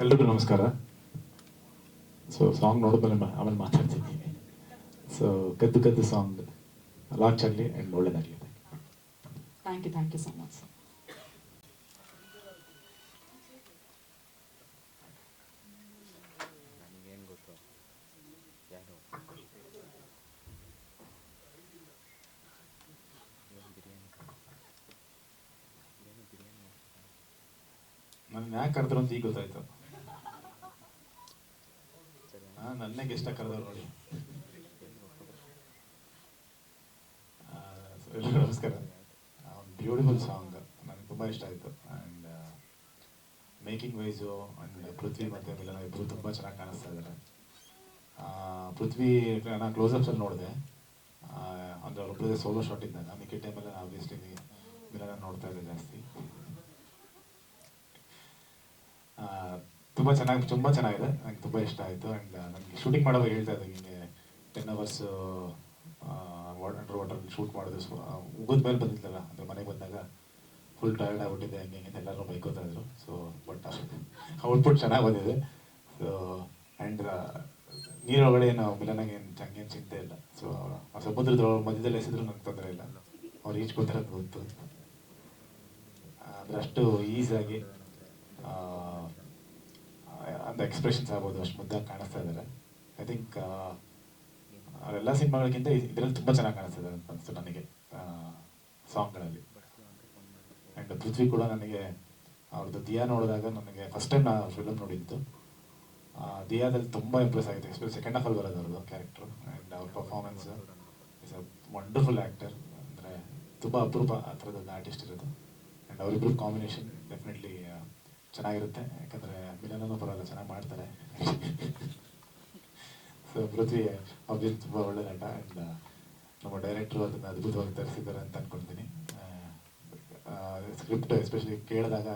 ಎಲ್ರಿಗೂ ನಮಸ್ಕಾರ. So song ನೋಡಿದ್ಮೇಲೆ ಆಮೇಲೆ ಮಾತಾಡ್ತೀನಿ. ಸೊ ಕದ್ದು ಕದ್ದು ಸಾಂಗ್ ಲಾಂಚ್ ಆಗಲಿ ಆ್ಯಂಡ್ ಒಳ್ಳೇದಾಗಲಿ. Thank you so much. ನನ್ನ ಯಾಕೆ ಕರೆದ್ರು ಅಂತ ಈಗ ಗೊತ್ತಾಯ್ತು. ನನ್ನೇ ಗೆಸ್ಟ್ ಕರೆದವ್ರು ನೋಡಿ. ಎಲ್ರಿಗೂ ನಮಸ್ಕಾರ. ಒಂದು ಬ್ಯೂಟಿಫುಲ್ ಸಾಂಗ್ ನನಗೆ ತುಂಬ ಇಷ್ಟ ಆಯಿತು. ಆ್ಯಂಡ್ ಮೇಕಿಂಗ್ ವೈಸು ಆ್ಯಂಡ್ ಪೃಥ್ವಿ ಮತ್ತು ಮಿಲನ ಇಬ್ಬರು ತುಂಬ ಚೆನ್ನಾಗಿ ಕಾಣಿಸ್ತಾ ಇದ್ದಾರೆ. ಪೃಥ್ವಿ ನಾನು ಕ್ಲೋಸಪ್ಸಲ್ಲಿ ನೋಡಿದೆ, ಅಂದರೆ ಅವ್ರೊಬ್ಬರದೇ ಸೋಲೋ ಶಾಟ್ ಇದ್ದಾಗ. ಮಿಕ್ಕಿ ಟೈಮಲ್ಲಿ ನಾನು ಆಬ್ವಿಯಸ್ಲಿ ಮಿಲನ ನೋಡ್ತಾ ಇದ್ದೆ ಜಾಸ್ತಿ. ತುಂಬ ಚೆನ್ನಾಗಿದೆ, ನನಗೆ ತುಂಬ ಇಷ್ಟ ಆಯಿತು. ಆ್ಯಂಡ್ ನನಗೆ ಶೂಟಿಂಗ್ ಮಾಡೋವಾಗ ಹೇಳ್ತಾ ಇದ್ದೆ, ಹಿಂಗೆ 10 hours ಅಂಡರ್ ವಾಟರ್ ಶೂಟ್ ಮಾಡೋದು. ಮುಗಿದ ಮೇಲೆ ಬಂದಿದ್ದಲ್ಲ, ಅಂದರೆ ಮನೆಗೆ ಬಂದಾಗ ಫುಲ್ ಟಯರ್ಡ್ ಆಗಿಬಿಟ್ಟಿದೆ, ಹಂಗೆ ಹಿಂಗೆ ಎಲ್ಲರೂ ಬೈಕೋತಾ ಇದ್ರು. ಸೊ ಬಟ್ ಔಟ್ಪುಟ್ ಚೆನ್ನಾಗಿ ಬಂದಿದೆ. ಸೊ ಆ್ಯಂಡ್ ನೀರೊಳಗಡೆ ಏನು ಮಿಲನಾಗೆ ಹಂಗೇನು ಚಿಂತೆ ಇಲ್ಲ. ಸೊ ಆ ಸಮುದ್ರದ ಮಧ್ಯದಲ್ಲಿ ಎಸೆದ್ರು ನನಗೆ ತೊಂದರೆ ಇಲ್ಲ, ಅವ್ರು ಈಜ್ಕೊತಾರೆ ಅಂತ ಗೊತ್ತು. ಅಂದರೆ ಅಷ್ಟು ಈಸಿಯಾಗಿ அந்த ಎಕ್ಸ್ಪ್ರೆಷನ್ಸ್ ಆಗ್ಬೋದು, ಅಷ್ಟು ಮುದ್ದಾಗಿ ಕಾಣಿಸ್ತಾ ಇದ್ದಾರೆ. ಐ ಥಿಂಕ್ ಅವರೆಲ್ಲ ಸಿನಿಮಾಗಳಿಗಿಂತ ಇದರಲ್ಲಿ ತುಂಬ ಚೆನ್ನಾಗಿ ಕಾಣಿಸ್ತಿದ್ದಾರೆ ಅಂತ ಅನಿಸ್ತು ನನಗೆ ಸಾಂಗ್ಗಳಲ್ಲಿ. ಆ್ಯಂಡ್ ಪೃಥ್ವಿ ಕೂಡ ನನಗೆ ಅವ್ರದ್ದು ದಿಯಾ ನೋಡಿದಾಗ ನನಗೆ ಫಸ್ಟ್ ಟೈಮ್ ನಾನು ಫಿಲಮ್ ನೋಡಿದ್ದು. ದಿಯಾದಲ್ಲಿ ತುಂಬ ಇಂಪ್ರೆಸ್ ಆಗಿದೆ, ಎಸ್ಪೆಷಲಿ ಸೆಕೆಂಡ್ ಹಾಫಲ್ಲಿ ಬರೋದು ಅವ್ರದ್ದು ಕ್ಯಾರೆಕ್ಟ್ರು. ಆ್ಯಂಡ್ ಅವ್ರ performance is a wonderful actor. ಅಂದರೆ ತುಂಬ ಅಪರೂಪ ಆ ಥರದ್ದು ಆರ್ಟಿಸ್ಟ್ ಇರೋದು. ಆ್ಯಂಡ್ ಅವರಿಬ್ಬರು ಕಾಂಬಿನೇಷನ್ ಡೆಫಿನೆಟ್ಲಿ ಚೆನ್ನಾಗಿರುತ್ತೆ. ಯಾಕಂದರೆ ಮಿಲನೂ ಬರೋಲ್ಲ, ಚೆನ್ನಾಗಿ ಮಾಡ್ತಾರೆ. ಸೊ ಪೃಥ್ವಿ ಆಬ್ವಿಯಸ್ ತುಂಬ ಒಳ್ಳೆ ನಟ. ಆ್ಯಂಡ್ ನಮ್ಮ ಡೈರೆಕ್ಟ್ರು ಅದನ್ನು ಅದ್ಭುತವಾಗಿ ತರಿಸಿದ್ದಾರೆ ಅಂತ ಅಂದ್ಕೊಳ್ತೀನಿ. ಸ್ಕ್ರಿಪ್ಟ್ ಎಸ್ಪೆಷಲಿ ಕೇಳಿದಾಗ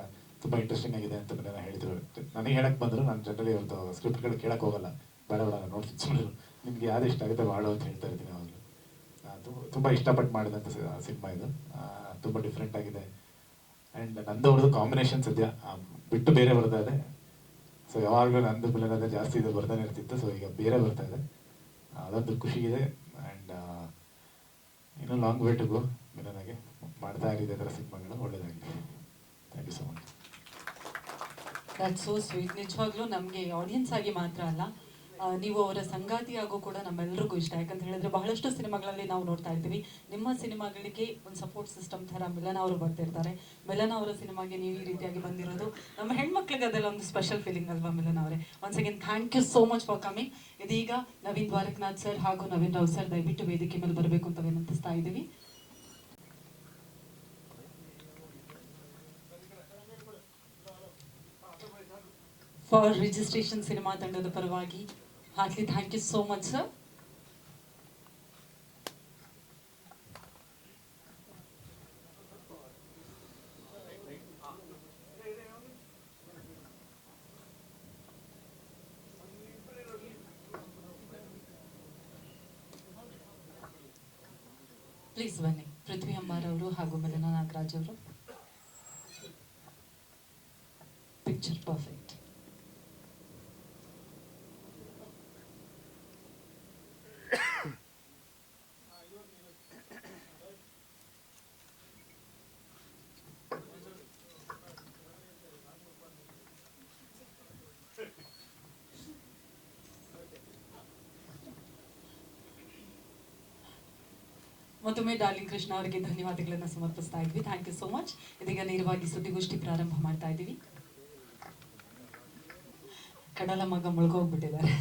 ತುಂಬ ಇಂಟ್ರೆಸ್ಟಿಂಗ್ ಆಗಿದೆ ಅಂತ ಮಿಲನ ಹೇಳಿದ್ರು. ನನಗೆ ಹೇಳಕ್ಕೆ ಬಂದರು, ನಾನು ಜನರಲಿ ಅವ್ರದ್ದು ಸ್ಕ್ರಿಪ್ಟ್ಗಳು ಕೇಳಕ್ಕೆ ಹೋಗಲ್ಲ, ಬೇಡ ನೋಡಿ ಸುಮ್ಮನೆ ನಿಮಗೆ ಯಾವ್ದು ಇಷ್ಟ ಆಗುತ್ತೆ ಮಾಡು ಅಂತ ಹೇಳ್ತಾ ಇರ್ತೀನಿ ಅವಾಗಲೂ. ತುಂಬ ಇಷ್ಟಪಟ್ಟು ಮಾಡಿದಂಥ ಸಿನಿಮಾ ಇದು. ತುಂಬ ಡಿಫ್ರೆಂಟ್ ಆಗಿದೆ. ಆ್ಯಂಡ್ ನಂದು ಅವ್ರದ್ದು ಕಾಂಬಿನೇಷನ್ ಸದ್ಯ ಬಿಟ್ಟು ಬೇರೆ ಬರ್ತಾ ಇದೆ. ಸೊ ಯಾವಾಗಲೂ ನಂದು ಮಿಲನದೇ ಜಾಸ್ತಿ ಇದು ಬರ್ತಾನೆ ಇರ್ತಿತ್ತು. ಸೊ ಈಗ ಬೇರೆ ಬರ್ತಾ ಇದೆ, ಅದೊಂದು ಖುಷಿ ಇದೆ. ಆ್ಯಂಡ್ ಇನ್ನೂ ಲಾಂಗ್ ವೇ ಟು ಗೋ. ಮಿಲನಗೆ ಮಾಡ್ತಾ ಇರಿದೆ ಥರ ಸಿನಿಮಾಗಳು, ಒಳ್ಳೇದಾಗಲಿ. Thank you so much. That's so sweet. ನಿಜವಾಗ್ಲೂ ನಮಗೆ ಆಡಿಯನ್ಸ್ ಆಗಿ ಮಾತ್ರ ಅಲ್ಲ, ನೀವು ಅವರ ಸಂಗಾತಿಯಾಗೂ ಕೂಡ ನಮ್ಮೆಲ್ಲರಿಗೂ ಇಷ್ಟ. ಯಾಕಂತ ಹೇಳಿದ್ರೆ ಬಹಳಷ್ಟು ಸಿನಿಮಾಗಳಲ್ಲಿ ನಾವು ನೋಡ್ತಾ ಇರ್ತೀವಿ, ನಿಮ್ಮ ಸಿನಿಮಾಗಳಿಗೆ ಒಂದು ಸಪೋರ್ಟ್ ಸಿಸ್ಟಮ್ ಥರ ಮಿಲನ ಅವರು ಬರ್ತಿರ್ತಾರೆ. ಮಿಲನ ಅವರ ಸಿನಿಮಾಗೆ ನೀವು ಈ ರೀತಿಯಾಗಿ ಬಂದಿರೋದು ನಮ್ಮ ಹೆಣ್ಮಕ್ಳಿಗೆ ಅದೆಲ್ಲ ಒಂದು ಸ್ಪೆಷಲ್ ಫೀಲಿಂಗ್ ಅಲ್ವಾ ಮಿಲನ ಅವರೇ? Once again thank you so much for coming. ಇದೀಗ ನವೀನ್ ದ್ವಾರಕನಾಥ್ ಸರ್ ಹಾಗೂ ನವೀನ್ ರಾವ್ ಸರ್ ದಯವಿಟ್ಟು ವೇದಿಕೆ ಮೇಲೆ ಬರಬೇಕು ಅಂತ ವಿನಂತಿಸ್ತಾ ಇದ್ದೀವಿ. ಫಾರ್ ರಿಜಿಸ್ಟ್ರೇಷನ್ ಸಿನಿಮಾ ತಂಡದ ಪರವಾಗಿ heartily thank you so much sir. Please ಬನ್ನಿ, ಪೃಥ್ವಿ ಅಮ್ಮಾರ್ ಅವರು ಹಾಗೂ ಮಿಲನ ನಾಗರಾಜ್ ಅವರು. Picture perfect. ಮತ್ತೊಮ್ಮೆ ಡಾರ್ಲಿಂಗ್ ಕೃಷ್ಣ ಅವರಿಗೆ ಧನ್ಯವಾದಗಳನ್ನು ಸಮರ್ಪಿಸ್ತಾ ಇದ್ವಿ. Thank you so much. ಇದೀಗ ನೇರವಾಗಿ ಸುದ್ದಿಗೋಷ್ಠಿ ಪ್ರಾರಂಭ ಮಾಡ್ತಾ ಇದ್ದೀವಿ. ಕಡಲ ಮಗ ಮುಳುಗೋಗ್ಬಿಟ್ಟಿದ್ದಾರೆ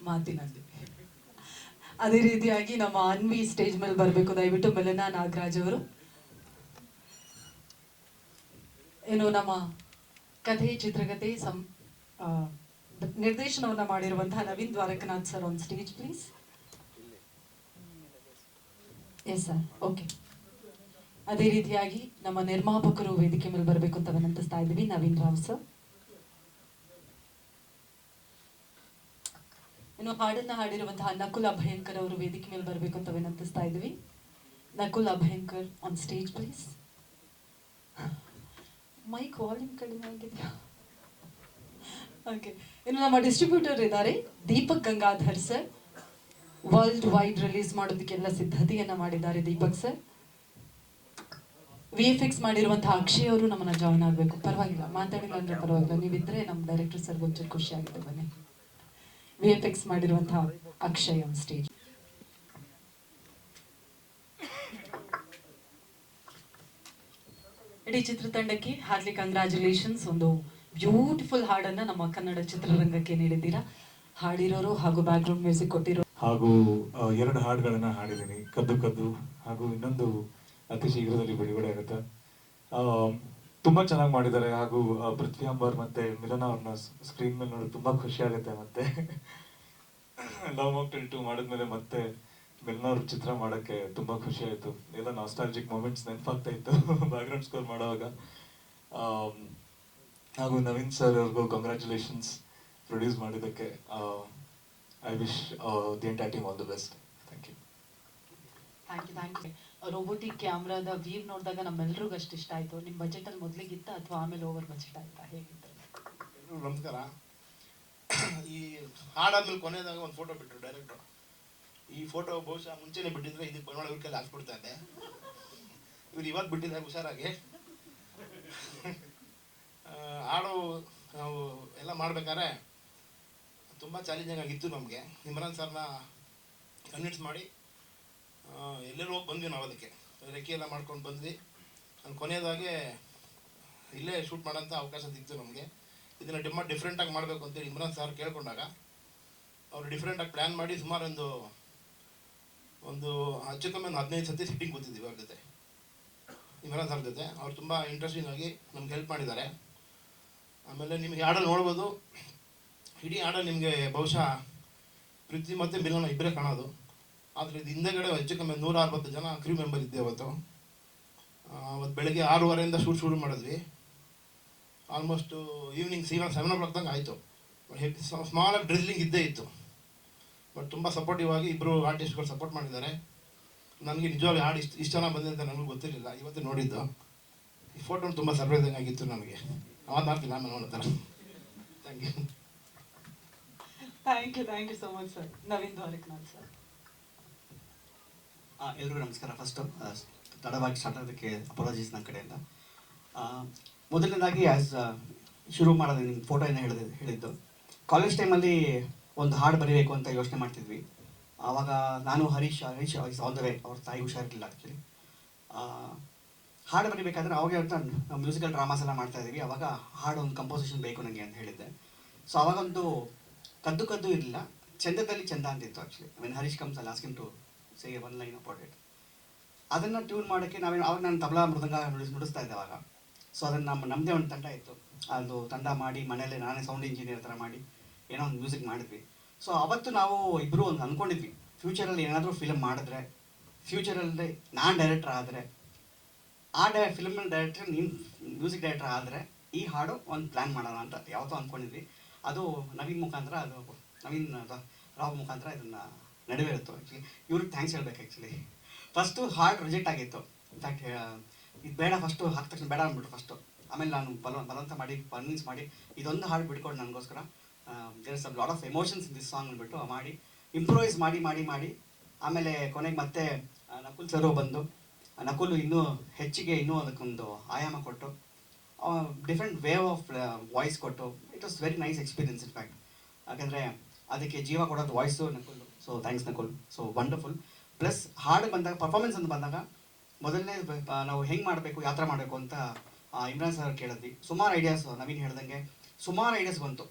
ಮಾತಿನಲ್ಲಿ. ಅದೇ ರೀತಿಯಾಗಿ ನಮ್ಮ ಅನ್ವಿ ಸ್ಟೇಜ್ ಮೇಲೆ ಬರಬೇಕು ದಯವಿಟ್ಟು. ಮಿಲನ ನಾಗರಾಜ್ ಅವರು, ಏನು ನಮ್ಮ ಕಥೆ ಚಿತ್ರಕಥೆ ನಿರ್ದೇಶನವನ್ನ ಮಾಡಿರುವಂತಹ Naveen Dwarakanath sir on stage please. Yes sir, okay. ಅದೇ ರೀತಿಯಾಗಿ ನಮ್ಮ ನಿರ್ಮಾಪಕರು ವೇದಿಕೆ ಮೇಲೆ ಬರಬೇಕು ಅಂತ ವಿನಂತಿಸ್ತಾ ಇದ್ದೀವಿ. ನವೀನ್ ರಾವ್ ಸರ್. ಇನ್ನು ಹಾಡನ್ನ ಹಾಡಿರುವಂತಹ ನಕುಲ್ ಅಭಯಂಕರ್ ಅವರು ವೇದಿಕೆ ಮೇಲೆ ಬರಬೇಕು ಅಂತ ವಿನಂತಿಸ್ತಾ ಇದ್ದೀವಿ. Nakul Abhyankar on stage please. Mic volume ಕಡಿಮೆ ಆಗಿದೆಯಾ? ಓಕೆ, ಇನ್ನು ನಮ್ಮ ಡಿಸ್ಟ್ರಿಬ್ಯೂಟರ್ ಇದ್ದಾರೆ Deepak Gangadhar sir. World wide release ಮಾಡೋದಕ್ಕೆಲ್ಲ ಸಿದ್ಧತೆಯನ್ನ ಮಾಡಿದ್ದಾರೆ ದೀಪಕ್ ಸರ್. VFX ಮಾಡಿರುವಂತಹ ಅಕ್ಷಯ್ ಅವರು ನಮ್ಮನ್ನ ಜಾಯ್ನ್ ಆಗಬೇಕು. ಪರವಾಗಿಲ್ಲ, ಮಾತಾಡಿಲ್ಲ ಅಂದ್ರೆ ಪರವಾಗಿಲ್ಲ, ನೀವಿದ್ರೆ ನಮ್ಮ ಡೈರೆಕ್ಟರ್ ಸರ್ ಒಂಚೂರು ಖುಷಿ ಆಗುತ್ತೆ. ಬನ್ನಿ, VFX ಮಾಡಿರುವಂತಹ ಅಕ್ಷಯ್ ಆನ್ ಸ್ಟೇಜ್. ಇಡೀ ಚಿತ್ರತಂಡಕ್ಕೆ ಹಾರ್ಲಿ ಕಂಗ್ರ್ಯಾಚುಲೇಷನ್ಸ್. ಒಂದು ಬ್ಯೂಟಿಫುಲ್ ಹಾಡನ್ನ ನಮ್ಮ ಕನ್ನಡ ಚಿತ್ರರಂಗಕ್ಕೆ ನೀಡಿದ್ದೀರಾ. ಹಾಡಿರೋರು ಹಾಗೂ ಬ್ಯಾಕ್ ಗ್ರೌಂಡ್ ಮ್ಯೂಸಿಕ್ ಕೊಟ್ಟಿರೋ ಹಾಗೂ 2 ಹಾಡುಗಳನ್ನ ಹಾಡಿದ್ದೀನಿ, ಕದ್ದು ಕದ್ದು ಹಾಗೂ ಇನ್ನೊಂದು ಅತಿ ಶೀಘ್ರದಲ್ಲಿ ಬಿಡುಗಡೆ ಆಗುತ್ತೆ. ತುಂಬಾ ಚೆನ್ನಾಗಿ ಮಾಡಿದ್ದಾರೆ. ಹಾಗೂ ಪೃಥ್ವಿ ಅಂಬರ್ ಮತ್ತೆ ಮಿಲನ ಅವ್ರನ್ನ ಸ್ಕ್ರೀನ್ ಮೇಲೆ ನೋಡಿ ತುಂಬಾ ಖುಷಿ ಆಗುತ್ತೆ. ಮತ್ತೆ ಲವ್ ಮಾಕ್ಟೆಲ್ 2 ಮಾಡಿದ್ಮೇಲೆ ಮತ್ತೆ ಮಿಲನ ಅವ್ರ ಚಿತ್ರ ಮಾಡಕ್ಕೆ ತುಂಬಾ ಖುಷಿ ಆಯ್ತು. ಎಲ್ಲ ನಾಸ್ಟಾಲಜಿಕ್ ಮೂಮೆಂಟ್ಸ್ ನೆನಪಾಗ್ತಾ ಇತ್ತು ಬ್ಯಾಕ್ ಗ್ರೌಂಡ್ ಸ್ಕೋರ್ ಮಾಡುವಾಗ. ಹಾಗೂ ನವೀನ್ ಸರ್ ಅವ್ರಿಗೂ ಕಂಗ್ರ್ಯಾಚುಲೇಷನ್ಸ್ ಪ್ರೊಡ್ಯೂಸ್ ಮಾಡಿದ್ದಕ್ಕೆ. I wish the entire team all the best. Thank you. Thank you. Robotic ಕ್ಯಾಮ್ರಾದ ವೀವ್ ನೋಡಿದಾಗ ನಮ್ಮೆಲ್ರಿಗೂ ಅಷ್ಟು ಇಷ್ಟ ಆಯ್ತು. ನಿಮ್ಮ ಬಜೆಟ್ ಅಲ್ಲಿ ಮೊದಲಿಗಿತ್ತ ಅಥವಾ ಆಮೇಲೆ ಓವರ್ ಬಜೆಟ್ ಆಯ್ತಾ, ಹೇಗಿತ್ತು? ನಮಸ್ಕಾರ. ಈ ಹಾಡಾದ್ಮೇಲೆ ಕೊನೆಯದಾಗ ಒಂದು ಫೋಟೋ ಬಿಟ್ಟರು ಡೈರೆಕ್ಟರ್. ಈ ಫೋಟೋ ಬಹುಶಃ ಮುಂಚೆನೆ ಬಿಟ್ಟಿದ್ರೆ ಇದಕ್ಕೆ ಬರೋಣ ಇವ್ರ ಕೈಲಿ ಹಾಕ್ಬಿಡ್ತಾ ಇದ್ದೆ. ಇವ್ರು ಇವತ್ತು ಬಿಟ್ಟಿದ್ದಾರೆ ಹುಷಾರಾಗಿ. ಹಾಡು ನಾವು ಎಲ್ಲ ಮಾಡ್ಬೇಕಾದ್ರೆ ತುಂಬ ಚಾಲೆಂಜಿಂಗ್ ಆಗಿತ್ತು ನಮಗೆ. ಇಮ್ರಾನ್ ಸರ್ನ ಕನ್ವಿನ್ಸ್ ಮಾಡಿ ಎಲ್ಲೆಲ್ಲೋ ಹೋಗಿ ಬಂದ್ವಿ ನಾವು. ಅದಕ್ಕೆ ರೆಕ್ಕೆ ಎಲ್ಲ ಮಾಡ್ಕೊಂಡು ಬಂದ್ವಿ. ನಾನು ಕೊನೆಯದಾಗೆ ಇಲ್ಲೇ ಶೂಟ್ ಮಾಡೋಂಥ ಅವಕಾಶ ಸಿಕ್ತು ನಮಗೆ. ಇದನ್ನು ಡಿಫ್ರೆಂಟಾಗಿ ಮಾಡಬೇಕು ಅಂತೇಳಿ ಇಮ್ರಾನ್ ಸರ್ ಕೇಳ್ಕೊಂಡಾಗ ಅವರು ಡಿಫ್ರೆಂಟಾಗಿ ಪ್ಲ್ಯಾನ್ ಮಾಡಿ ಸುಮಾರು ಒಂದು ಹೆಚ್ಚು ಕಮ್ಮಿ 15 ಸತಿ ಸಿಟ್ಟಿಂಗ್ ಕೂತಿದ್ದೀವಿ ಅವ್ರ ಜೊತೆ, ಇಮ್ರಾನ್ ಸರ್ ಜೊತೆ. ಅವ್ರು ತುಂಬ ಇಂಟ್ರೆಸ್ಟಿಂಗ್ ಆಗಿ ನಮ್ಗೆ ಹೆಲ್ಪ್ ಮಾಡಿದ್ದಾರೆ. ಆಮೇಲೆ ನಿಮಗೆ ಹಾಡಲ್ಲಿ ನೋಡ್ಬೋದು, ಇಡೀ ಹಾಡಲ್ಲಿ ನಿಮಗೆ ಬಹುಶಃ ಪೃಥ್ವಿ ಮತ್ತು ಮಿಲನ ಇಬ್ಬರೇ ಕಾಣೋದು. ಆದರೆ ಇದು ಹಿಂದೆಗಡೆ ಹೆಚ್ಚು ಕಮ್ಮಿ 160 ಜನ ಕ್ರೂ ಮೆಂಬರ್ ಇದ್ದೆ ಅವತ್ತು. ಬೆಳಗ್ಗೆ 6:30 ಶೂಟ್ ಮಾಡಿದ್ವಿ. ಆಲ್ಮೋಸ್ಟು ಈವ್ನಿಂಗ್ 7 o'clock ತನಕ ಆಯಿತು. ಸ್ಮಾಲಾಗಿ ಡ್ರಿಲ್ಲಿಂಗ್ ಇದ್ದೇ ಇತ್ತು. ಬಟ್ ತುಂಬ ಸಪೋರ್ಟಿವ್ ಆಗಿ ಇಬ್ಬರು ಆರ್ಟಿಸ್ಟ್ಗಳು ಸಪೋರ್ಟ್ ಮಾಡಿದ್ದಾರೆ. ನನಗೆ ನಿಜವಾಗ್ಲೂ ಹಾಡು ಇಷ್ಟು ಚೆನ್ನಾಗಿ ಬಂದಿದೆ ಅಂತ ನನಗೂ ಗೊತ್ತಿರಲಿಲ್ಲ, ಇವತ್ತು ನೋಡಿದ್ದು. ಈ ಫೋಟೋ ತುಂಬ ಸರ್ಪ್ರೈಸಿಂಗ್ ಆಗಿತ್ತು ನನಗೆ. ಅವತ್ತು ಮಾಡ್ತೀನಿ ಆಮೇಲೆ ನೋಡ್ತಾರೆ. Thank you. Thank you so much sir. Naveen Dwarakanath sir. ಎಲ್ರಿಗೂ ನಮಸ್ಕಾರ. ಫಸ್ಟು ತಡವಾಗಿ ಸ್ಟಾರ್ಟ್ ಆಗೋದಕ್ಕೆ ಅಪಾಲಜೀಸ್ ನನ್ನ ಕಡೆಯಿಂದ. ಮೊದಲನೇದಾಗಿ ಶುರು ಮಾಡೋದು ನಿಮ್ಮ ಫೋಟೋಯಿಂದ ಹೇಳಿದ್ದು. ಕಾಲೇಜ್ ಟೈಮಲ್ಲಿ ಒಂದು ಹಾಡು ಬರೀಬೇಕು ಅಂತ ಯೋಚನೆ ಮಾಡ್ತಿದ್ವಿ. ಆವಾಗ ನಾನು Harish is on the way, ಅವ್ರ ತಾಯಿ ಹುಷಾರಿರಲಿಲ್ಲ ಆ್ಯಕ್ಚುಲಿ. ಹಾಡು ಬರೀಬೇಕಾದ್ರೆ ಅವಾಗ ನಾವು ಮ್ಯೂಸಿಕಲ್ ಡ್ರಾಮಾಸ್ ಎಲ್ಲ ಮಾಡ್ತಾಯಿದ್ವಿ. ಆವಾಗ ಹಾಡು ಒಂದು ಕಂಪೋಸಿಷನ್ ಬೇಕು ನನಗೆ ಅಂತ ಹೇಳಿದ್ದೆ. ಸೊ ಆವಾಗ ಒಂದು ಕದ್ದು ಕದ್ದು ಇರಲಿಲ್ಲ, ಚಂದದಲ್ಲಿ ಚಂದ ಅಂತಿತ್ತು actually. When Harish comes I ask him to say one line about it. ಅದನ್ನು ಟ್ಯೂನ್ ಮಾಡೋಕ್ಕೆ ಅವಾಗ ನಾನು ತಬಲಾ ಮೃದಂಗ ನುಡಿಸ್ತಾ ಇದ್ದೆ ಅವಾಗ. ಸೊ ಅದನ್ನು ನಮ್ಮದೇ ಒಂದು ತಂಡ ಇತ್ತು. ಅದು ತಂಡ ಮಾಡಿ ಮನೇಲಿ ನಾನೇ ಸೌಂಡ್ ಇಂಜಿನಿಯರ್ ಥರ ಮಾಡಿ ಏನೋ ಒಂದು ಮ್ಯೂಸಿಕ್ ಮಾಡಿದ್ವಿ. ಸೊ ಅವತ್ತು ನಾವು ಇಬ್ಬರು ಒಂದು ಅಂದ್ಕೊಂಡಿದ್ವಿ, ಫ್ಯೂಚರಲ್ಲಿ ಏನಾದರೂ ಫಿಲಮ್ ಮಾಡಿದ್ರೆ, ಫ್ಯೂಚರಲ್ಲಿ ನಾನು ಡೈರೆಕ್ಟರ್ ಆದರೆ, ಆ ಫಿಲ್ಮ್ ಡೈರೆಕ್ಟರ್ ನೀನು ಮ್ಯೂಸಿಕ್ ಡೈರೆಕ್ಟರ್ ಆದರೆ ಈ ಹಾಡು ಒಂದು ಪ್ಲ್ಯಾನ್ ಮಾಡೋಣ ಅಂತ ಯಾವತ್ತೂ ಅಂದ್ಕೊಂಡಿದ್ವಿ. ಅದು ನವೀನ್ ಮುಖಾಂತರ, ಅದು ನವೀನ್ ರಾವ್ ಮುಖಾಂತರ ಇದನ್ನು ನಡೆವೇರಿತ್ತು. ಆ್ಯಕ್ಚುಲಿ ಇವ್ರಿಗೆ ಥ್ಯಾಂಕ್ಸ್ ಹೇಳ್ಬೇಕು. ಆ್ಯಕ್ಚುಲಿ ಫಸ್ಟು ಹಾಡು ರಿಜೆಕ್ಟ್ ಆಗಿತ್ತು. ಇನ್ಫ್ಯಾಕ್ಟ್ ಇದು ಬೇಡ, ಫಸ್ಟು ಹಾಕಿದ ತಕ್ಷಣ ಬೇಡ ಅಂದ್ಬಿಟ್ಟು ಫಸ್ಟು. ಆಮೇಲೆ ನಾನು ಬಲವಂತ ಮಾಡಿ ಕನ್ವಿನ್ಸ್ ಮಾಡಿ ಇದೊಂದು ಹಾಡು ಬಿಟ್ಕೊಡು ನನಗೋಸ್ಕರ, there is a lot of emotions in this song ಅಂದ್ಬಿಟ್ಟು ಮಾಡಿ ಇಂಪ್ರೂವೈಸ್ ಮಾಡಿ ಆಮೇಲೆ ಕೊನೆಗೆ ಮತ್ತೆ ನಕುಲ್ ಸರು ಬಂದು, ನಕುಲ್ ಇನ್ನೂ ಹೆಚ್ಚಿಗೆ ಅದಕ್ಕೊಂದು ಆಯಾಮ ಕೊಟ್ಟು, ಡಿಫ್ರೆಂಟ್ ವೇವ್ ಆಫ್ ವಾಯ್ಸ್ ಕೊಟ್ಟು, it was very nice experience in fact. ಯಾಕಂದರೆ ಅದಕ್ಕೆ ಜೀವ ಕೊಡೋದು voice Nakul. So thanks Nakul. So wonderful. Plus ಹಾಡು ಬಂದಾಗ, ಪರ್ಫಾರ್ಮೆನ್ಸ್ ಅಂತ ಬಂದಾಗ, ಮೊದಲನೇ ನಾವು ಹೆಂಗೆ ಮಾಡಬೇಕು, ಯಾವ ಥರ ಮಾಡಬೇಕು ಅಂತ ಇಮ್ರಾನ್ ಸರ್ ಕೇಳಿದ್ವಿ. ಸುಮಾರು ಐಡಿಯಾಸ್, ನವೀನ್ ಹೇಳ್ದಂಗೆ ಸುಮಾರು ಐಡಿಯಾಸ್ ಬಂತು.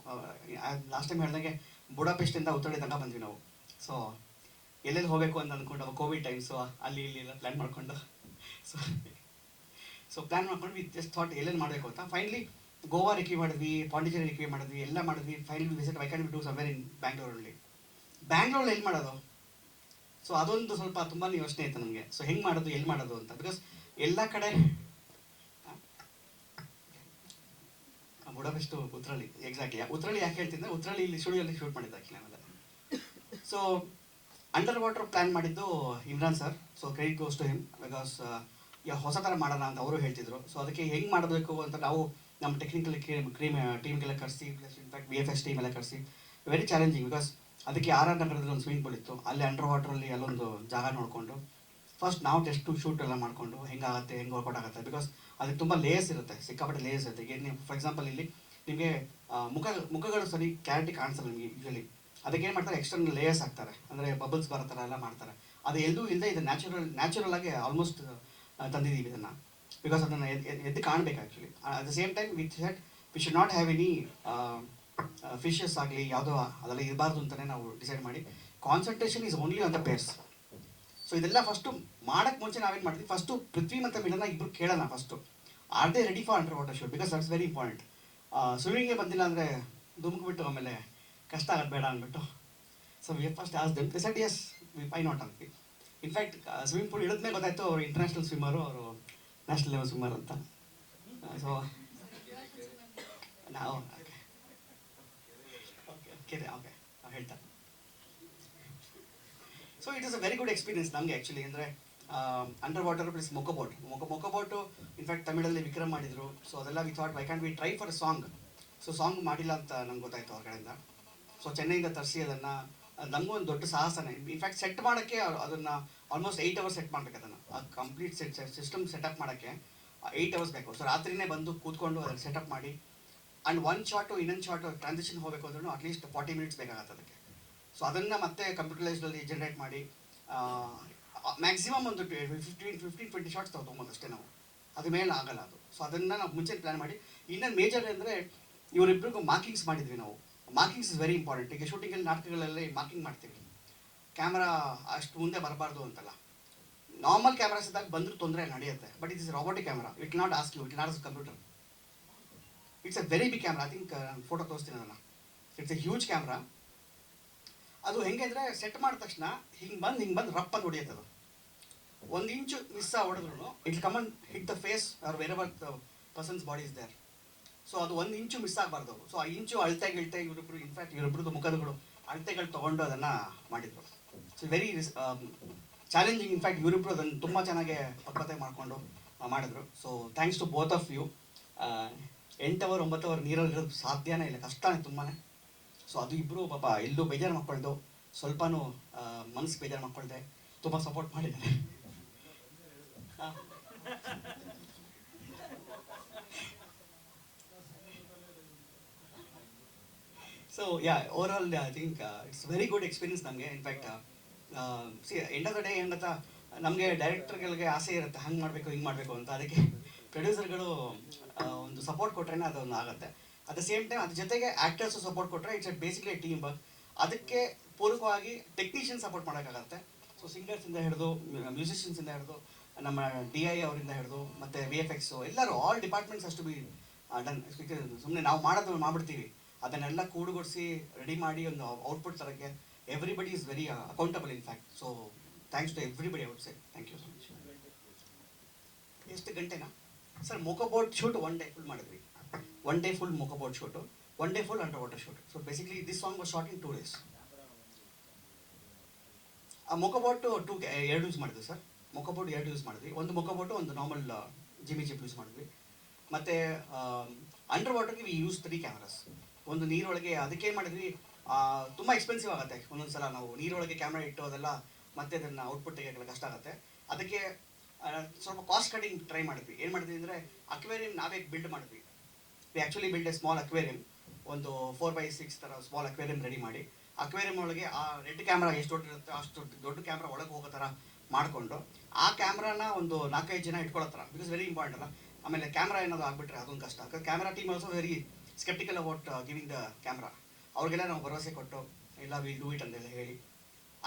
ಲಾಸ್ಟ್ ಟೈಮ್ ಹೇಳ್ದಂಗೆ ಬುಡಾಪೆಸ್ಟಿಂದ ಉತ್ತರಡಿ ತನಕ ಬಂದ್ವಿ ನಾವು. ಸೊ ಎಲ್ಲೆಲ್ಲಿ ಹೋಗಬೇಕು ಅಂತ ಅಂದ್ಕೊಂಡು, ಅವಾಗ ಕೋವಿಡ್ ಟೈಮ್ಸು ಅಲ್ಲಿ ಇಲ್ಲಿ ಎಲ್ಲ ಪ್ಲ್ಯಾನ್ ಮಾಡಿಕೊಂಡು ಸೊ ಪ್ಲ್ಯಾನ್ ಮಾಡ್ಕೊಂಡು ವಿ ಜಸ್ಟ್ ಥಾಟ್ ಎಲ್ಲೆಲ್ಲಿ ಮಾಡಬೇಕು ಅಂತ. ಫೈನಲಿ ಗೋವಾ ರಿಕ್ವಿ ಮಾಡಿದ್ವಿ, ಪಾಂಡಿಚೇರಿ ರಿಕ್ವಿ ಮಾಡಿದ್ವಿ, ಎಲ್ಲ ಮಾಡಿದ್ವಿ. Finally visit why can we do somewhere in ಬ್ಯಾಂಗ್ಳೂರಲ್ಲಿ. ಬ್ಯಾಂಗ್ಳೂರಲ್ಲಿ ಎಲ್ಲಿ ಮಾಡೋದು? ಸೊ ಅದೊಂದು ಸ್ವಲ್ಪ ತುಂಬಾ ಯೋಚನೆ ಇತ್ತು ನಮಗೆ. ಸೊ ಹೆಂಗೆ ಮಾಡೋದು, ಎಲ್ಲಿ ಮಾಡೋದು ಅಂತ. ಬಿಕಾಸ್ ಎಲ್ಲ ಕಡೆ ಬುಡಾಪೆಸ್ಟು ಉತ್ತರಳ್ಳಿ, ಎಕ್ಸಾಕ್ಟ್ಲಿ. ಉತ್ತರಳ್ಳಿ ಯಾಕೆ ಹೇಳ್ತಿದ್ದೆ, ಉತ್ತರಳ್ಳಿ ಇಲ್ಲಿ ಸ್ಟುಡಿಯೋಲ್ಲಿ ಶೂಟ್ ಮಾಡಿದ್ದು ಆ್ಯಕ್ಚುಲಿ ಆಮೇಲೆ. ಸೊ ಅಂಡರ್ ವಾಟರ್ ಪ್ಲ್ಯಾನ್ ಮಾಡಿದ್ದು Imran sir. So credit goes to him. Because ಹೊಸ ಥರ ಮಾಡೋಣ ಅಂತ ಅವರು ಹೇಳ್ತಿದ್ರು. ಸೊ ಅದಕ್ಕೆ ಹೆಂಗೆ ಮಾಡಬೇಕು ಅಂತ ನಾವು ನಮ್ಮ ಟೆಕ್ನಿಕಲ್ ಟೀಮ್ಗೆಲ್ಲ ಕರೆಸಿ ಪ್ಲಸ್ ಇನ್ಫ್ಯಾಕ್ಟ್ VFX ಟೀಮ್ ಎಲ್ಲ ಕರೆಸಿ ವೆರಿ ಚಾಲೆಂಜಿಂಗ್ ಬಿಕಾಸ್ ಅದಕ್ಕೆ RR ನಗರದಲ್ಲಿ ಒಂದು ಸ್ವಿಮ್ಮಿಂಗ್ ಪೂಲ್ ಇತ್ತು, ಅಲ್ಲಿ ಅಂಡರ್ ವಾಟ್ರಲ್ಲಿ ಅಲ್ಲೊಂದು ಜಾಗ ನೋಡಿಕೊಂಡು ಫಸ್ಟ್ ನಾವು ಟೆಸ್ಟ್ ಶೂಟ್ ಎಲ್ಲ ಮಾಡಿಕೊಂಡು ಹೆಂಗಾಗುತ್ತೆ ಹೆಂಗೆ ವರ್ಕೌಟ್ ಆಗುತ್ತೆ ಬಿಕಾಸ್ ಅದಕ್ಕೆ ತುಂಬ ಲೇಯರ್ಸ್ ಇರುತ್ತೆ, ಸಿಕ್ಕಾಪಟ್ಟೆ ಲೇಯರ್ಸ್ ಇರುತ್ತೆ. ಈಗ ನೀವು ಫಾರ್ ಎಕ್ಸಾಂಪಲ್ ಇಲ್ಲಿ ನಿಮಗೆ ಮುಖಗಳು ಸರಿ ಕ್ಲಾರಿಟಿ ಕಾಣಿಸಲ್ಲ ನಿಮಗೆ ಯೂಶಲಿ, ಅದಕ್ಕೆ ಏನು ಮಾಡ್ತಾರೆ ಎಕ್ಸ್ಟರ್ನಲ್ ಲೇಯರ್ಸ್ ಹಾಕ್ತಾರೆ, ಅಂದರೆ ಬಬಲ್ಸ್ ಬರೋ ಥರ ಎಲ್ಲ ಮಾಡ್ತಾರೆ. ಅದು ಎಲ್ಲೂ ಇಲ್ಲದೆ ಇದು ನ್ಯಾಚುರಲ್ ಆಗಿ ಆಲ್ಮೋಸ್ಟ್ ತಂದಿದ್ದೀವಿ ಇದನ್ನು ಬಿಕಾಸ್ ಅದನ್ನು ಎದ್ದು ಕಾಣಬೇಕು actually. At the same time with set we should not have any fishes ಆಗಲಿ ಯಾವುದೋ ಅದೆಲ್ಲ ಇರಬಾರ್ದು ಅಂತಲೇ ನಾವು ಡಿಸೈಡ್ ಮಾಡಿ concentration is only on the pairs. So ಇದೆಲ್ಲ ಫಸ್ಟು ಮಾಡೋಕ್ಕೆ ಮುಂಚೆ ನಾವೇನು ಮಾಡ್ತೀವಿ, ಫಸ್ಟು ಪೃಥ್ವಿ ಮತ್ತು ಮಿಲನ ಇಬ್ಬರು ಕೇಳೋಣ first are they ready for underwater shoot because that's very important. ಸ್ವಿಮ್ಮಿಂಗೇ ಬಂದಿಲ್ಲ ಅಂದರೆ ಧುಮುಕ್ಬಿಟ್ಟು ಆಮೇಲೆ ಕಷ್ಟ ಆಗೋದು ಬೇಡ ಅಂದ್ಬಿಟ್ಟು so we first ask them they said yes we why not ಅಂದ್ವಿ. ಇನ್ಫ್ಯಾಕ್ಟ್ ಸ್ವಿಮ್ಮಿಂಗ್ ಪೂಲ್ ಇಳಿದ್ಮೇಲೆ ಗೊತ್ತಾಯಿತು ಅವರು ಇಂಟರ್ನ್ಯಾಷನಲ್ ಸ್ವಿಮ್ಮರು, ಅವರು ನ್ಯಾಷನಲ್ ಲೆವೆಲ್ ಸ್ವಿಮ್ಮರ್ ಅಂತ. ಸೊ ನಾವು ಓಕೆ ಹೇಳ್ತಾರೆ. So it is a very good experience ನಮಗೆ ಆ್ಯಕ್ಚುಲಿ. ಅಂದರೆ underwater plus Mocobot in fact ತಮಿಳಲ್ಲಿ Vikram ಮಾಡಿದರು. ಸೊ ಅದೆಲ್ಲ we thought Y can we try for a song. So song ಮಾಡಿಲ್ಲ ಅಂತ ನಂಗೆ ಗೊತ್ತಾಯಿತು ಅವ್ರ ಕಡೆಯಿಂದ. ಸೊ ಚೆನ್ನೈಯಿಂದ ತರಿಸಿ ಅದನ್ನು ನಮಗೂ ಒಂದು ದೊಡ್ಡ ಸಾಹಸನೇ. ಇನ್ಫ್ಯಾಕ್ಟ್ ಸೆಟ್ ಮಾಡೋಕ್ಕೆ ಅದನ್ನು ಆಲ್ಮೋಸ್ಟ್ 8 hours ಸೆಟ್ ಮಾಡಬೇಕು ಅದನ್ನು, ಆ ಕಂಪ್ಲೀಟ್ ಸಿಸ್ಟಮ್ ಸೆಟಪ್ ಮಾಡೋಕ್ಕೆ 8 hours ಬೇಕು. ಸೊ ರಾತ್ರಿನೇ ಬಂದು ಕೂತ್ಕೊಂಡು ಅದನ್ನು ಸೆಟಪ್ ಮಾಡಿ ಆ್ಯಂಡ್ ಒಂದು ಶಾಟು ಇನ್ನೊಂದು ಶಾಟು ಟ್ರಾನ್ಸಿಷನ್ ಹೋಗಬೇಕು ಅಂದ್ರೂ ಅಟ್ಲೀಸ್ಟ್ 40 minutes ಬೇಕಾಗತ್ತೆ ಅದಕ್ಕೆ. ಸೊ ಅದನ್ನು ಮತ್ತೆ ಕಂಪ್ಯೂಟರೈಸ್ಡಲ್ಲಿ ಜನರೇಟ್ ಮಾಡಿ ಮ್ಯಾಕ್ಸಿಮಮ್ ಒಂದು 15-20 ಶಾರ್ಟ್ಸ್ ತೊಗೊಂಬೋದು ಅಷ್ಟೇ ನಾವು, ಅದು ಮೇಲೆ ಆಗಲ್ಲ ಅದು. ಸೊ ಅದನ್ನು ನಾವು ಮುಂಚೆ ಪ್ಲ್ಯಾನ್ ಮಾಡಿ. ಇನ್ನೊಂದು ಮೇಜರ್ ಅಂದರೆ ಇವರಿಬ್ಬರಿಗೂ ಮಾರ್ಕಿಂಗ್ಸ್ ಮಾಡಿದ್ವಿ ನಾವು. Markings is very important. ಈಗ ಶೂಟಿಂಗಲ್ಲಿ ನಾಟಕಗಳಲ್ಲಿ ಮಾರ್ಕಿಂಗ್ ಮಾಡ್ತೀವಿ, ಕ್ಯಾಮ್ರಾ ಅಷ್ಟು ಮುಂದೆ ಬರಬಾರ್ದು ಅಂತಲ್ಲ. ನಾರ್ಮಲ್ ಕ್ಯಾಮ್ರಾಸ್ ಇದ್ದಾಗ ಬಂದರೂ ತೊಂದರೆ ನಡೆಯುತ್ತೆ, but it is robotic camera, it not ask you, it not as computer. It's a very big camera. I think photo ತೋರಿಸ್ತೀನಿ ಅದನ್ನು. It's a huge camera. ಅದು ಹೆಂಗೆ ಅಂದರೆ ಸೆಟ್ ಮಾಡಿದ ತಕ್ಷಣ ಹಿಂಗೆ ಬಂದು ರಪ್ ಅಂತ ಹೊಡಿಯುತ್ತೆ ಅದು. 1 inch ಮಿಸ್ ಹೊಡೆದ್ರು it come and hit the face or wherever the person's body is there. So ಅದು 1 inch ಮಿಸ್ ಆಗಬಾರ್ದು. ಸೊ ಆ ಇಂಚು ಅಳತೆ ಇವರಿಬ್ಬರು ಇನ್ಫ್ಯಾಕ್ಟ್ ಇವರಿಬ್ಬರದ್ದು ಮುಖದಗಳು ಅಳತೆಗಳು ತೊಗೊಂಡು ಅದನ್ನು ಮಾಡಿದರು. So very challenging. ಇನ್ಫ್ಯಾಕ್ಟ್ ಇವರಿಬ್ಬರು ಅದನ್ನು ತುಂಬ ಚೆನ್ನಾಗಿ ಪಕ್ವತೆ ಮಾಡಿಕೊಂಡು ಮಾಡಿದ್ರು. So thanks to both of you. 8 hour 9 hour ನೀರಲ್ಲಿರೋದು ಸಾಧ್ಯನೇ ಇಲ್ಲ, ಕಷ್ಟನೇ ತುಂಬಾ. ಸೊ ಅದು ಇಬ್ಬರು ಪಾಪ ಎಲ್ಲೂ ಬೇಜಾರು ಮಾಡ್ಕೊಳ್ದು, ಸ್ವಲ್ಪನೂ ಮನಸ್ಸು ಬೇಜಾರು ಮಾಡ್ಕೊಳ್ದೆ ತುಂಬ ಸಪೋರ್ಟ್ ಮಾಡಿದ್ದಾರೆ. So overall I think it's very good experience ನಮಗೆ. In fact end of the day ಏನು ಗೊತ್ತಾ, ನಮಗೆ ಡೈರೆಕ್ಟರ್ಗಳಿಗೆ ಆಸೆ ಇರುತ್ತೆ ಹಂಗೆ ಮಾಡಬೇಕು ಹಿಂಗೆ ಮಾಡಬೇಕು ಅಂತ. ಅದಕ್ಕೆ ಪ್ರೊಡ್ಯೂಸರ್ಗಳು ಒಂದು ಸಪೋರ್ಟ್ ಕೊಟ್ರೆ ಅದೊಂದು ಆಗುತ್ತೆ. ಅಟ್ ದ ಸೇಮ್ ಟೈಮ್ ಅದ್ರ ಜೊತೆಗೆ ಆ್ಯಕ್ಟರ್ಸು ಸಪೋರ್ಟ್ ಕೊಟ್ಟರೆ ಇಟ್ಸ್ ಬೇಸಿಕ್ಲಿ ಟೀಮ್ ವರ್ಕ್. ಅದಕ್ಕೆ ಪೂರಕವಾಗಿ ಟೆಕ್ನಿಷಿಯನ್ ಸಪೋರ್ಟ್ ಮಾಡೋಕ್ಕಾಗತ್ತೆ. ಸೊ ಸಿಂಗರ್ಸಿಂದ ಹಿಡಿದು ಮ್ಯೂಸಿಷಿಯನ್ಸಿಂದ ಹಿಡಿದು ನಮ್ಮ DI ಅವರಿಂದ ಹಿಡಿದು ಮತ್ತು VFX ಎಲ್ಲರೂ ಆಲ್ ಡಿಪಾರ್ಟ್ಮೆಂಟ್ಸ್ ಅಷ್ಟು ಬಿ ಡನ್. ಸುಮ್ಮನೆ ನಾವು ಮಾಡ್ಬಿಡ್ತೀವಿ, ಅದನ್ನೆಲ್ಲ ಕೂಡುಗೊಡಿಸಿ ರೆಡಿ ಮಾಡಿ ಒಂದು ಔಟ್ಪುಟ್ ತರೋಕ್ಕೆ everybody is very accountable in fact. So thanks to everybody outside. Thank you so much. ಎಷ್ಟು ಗಂಟೆನಾ sir? Mocobot shoot 1 day full ಮಾಡಿದ್ವಿ. 1 day full Mocobot shoot, 1 day full underwater shoot. So basically this song was shot in 2 days. ಆ Mocobot 2 use ಮಾಡಿದ್ವಿ sir. ಮೊಕೊಬೋಟ್ 2 use ಮಾಡಿದ್ವಿ. ಒಂದು ಮೊಕೊಬೋಟು, ಒಂದು normal ಜಿಮಿ chip use ಮಾಡಿದ್ವಿ. ಮತ್ತು ಅಂಡರ್ ವಾಟರ್ಗೆ ವಿ ಯೂಸ್ 3 cameras. ಒಂದು ನೀರೊಳಗೆ ಅದಕ್ಕೇನು ಮಾಡಿದ್ವಿ, ತುಂಬ ಎಕ್ಸ್ಪೆನ್ಸಿವ್ ಆಗುತ್ತೆ ಒಂದೊಂದು ಸಲ ನಾವು ನೀರೊಳಗೆ ಕ್ಯಾಮ್ರಾ ಇಟ್ಟು ಅದೆಲ್ಲ ಮತ್ತೆ ಅದನ್ನು ಔಟ್ಪುಟ್ ತೆಗೆಯೋಕ್ಕೆಲ್ಲ ಕಷ್ಟ ಆಗುತ್ತೆ. ಅದಕ್ಕೆ ಸ್ವಲ್ಪ ಕಾಸ್ಟ್ ಕಟಿಂಗ್ ಟ್ರೈ ಮಾಡಿದ್ವಿ. ಏನು ಮಾಡಿದ್ವಿ ಅಂದರೆ ಅಕ್ವೇರಿಯಂ ನಾವೇ ಬಿಲ್ಡ್ ಮಾಡಿದ್ವಿ. V actually build A small aquarium, ಒಂದು 4x6 ಥರ ಸ್ಮಾಲ್ ಅಕ್ವೇರಿಯಂ ರೆಡಿ ಮಾಡಿ ಅಕ್ವೇರಿಯಂ ಒಳಗೆ ಆ ರೆಡ್ ಕ್ಯಾಮ್ರಾ ಎಷ್ಟು ದೊಡ್ಡ ಇರುತ್ತೆ ಅಷ್ಟು ದೊಡ್ಡ ಕ್ಯಾಮ್ರಾ ಒಳಗೆ ಹೋಗೋ ಥರ ಮಾಡಿಕೊಂಡು ಆ ಕ್ಯಾಮ್ರಾನ ಒಂದು 4-5 ಜನ ಇಟ್ಕೊಳ್ಳೋ ಥರ, ಬಿಕಾಸ್ ವೆರಿ ಇಂಪಾರ್ಟೆಂಟ್ ಅಲ್ಲ. ಆಮೇಲೆ ಕ್ಯಾಮ್ರಾ ಏನಾದರೂ ಆಗಿಬಿಟ್ರೆ ಅದೊಂದು ಕಷ್ಟ. Camera team also very sceptical about giving the camera. ಅವ್ರಿಗೆಲ್ಲ ನಾವು ಭರವಸೆ ಕೊಟ್ಟು ಇಲ್ಲ ವಿಲ್ ಡೂ ಇಟ್ ಅಂತೆಲ್ಲ ಹೇಳಿ.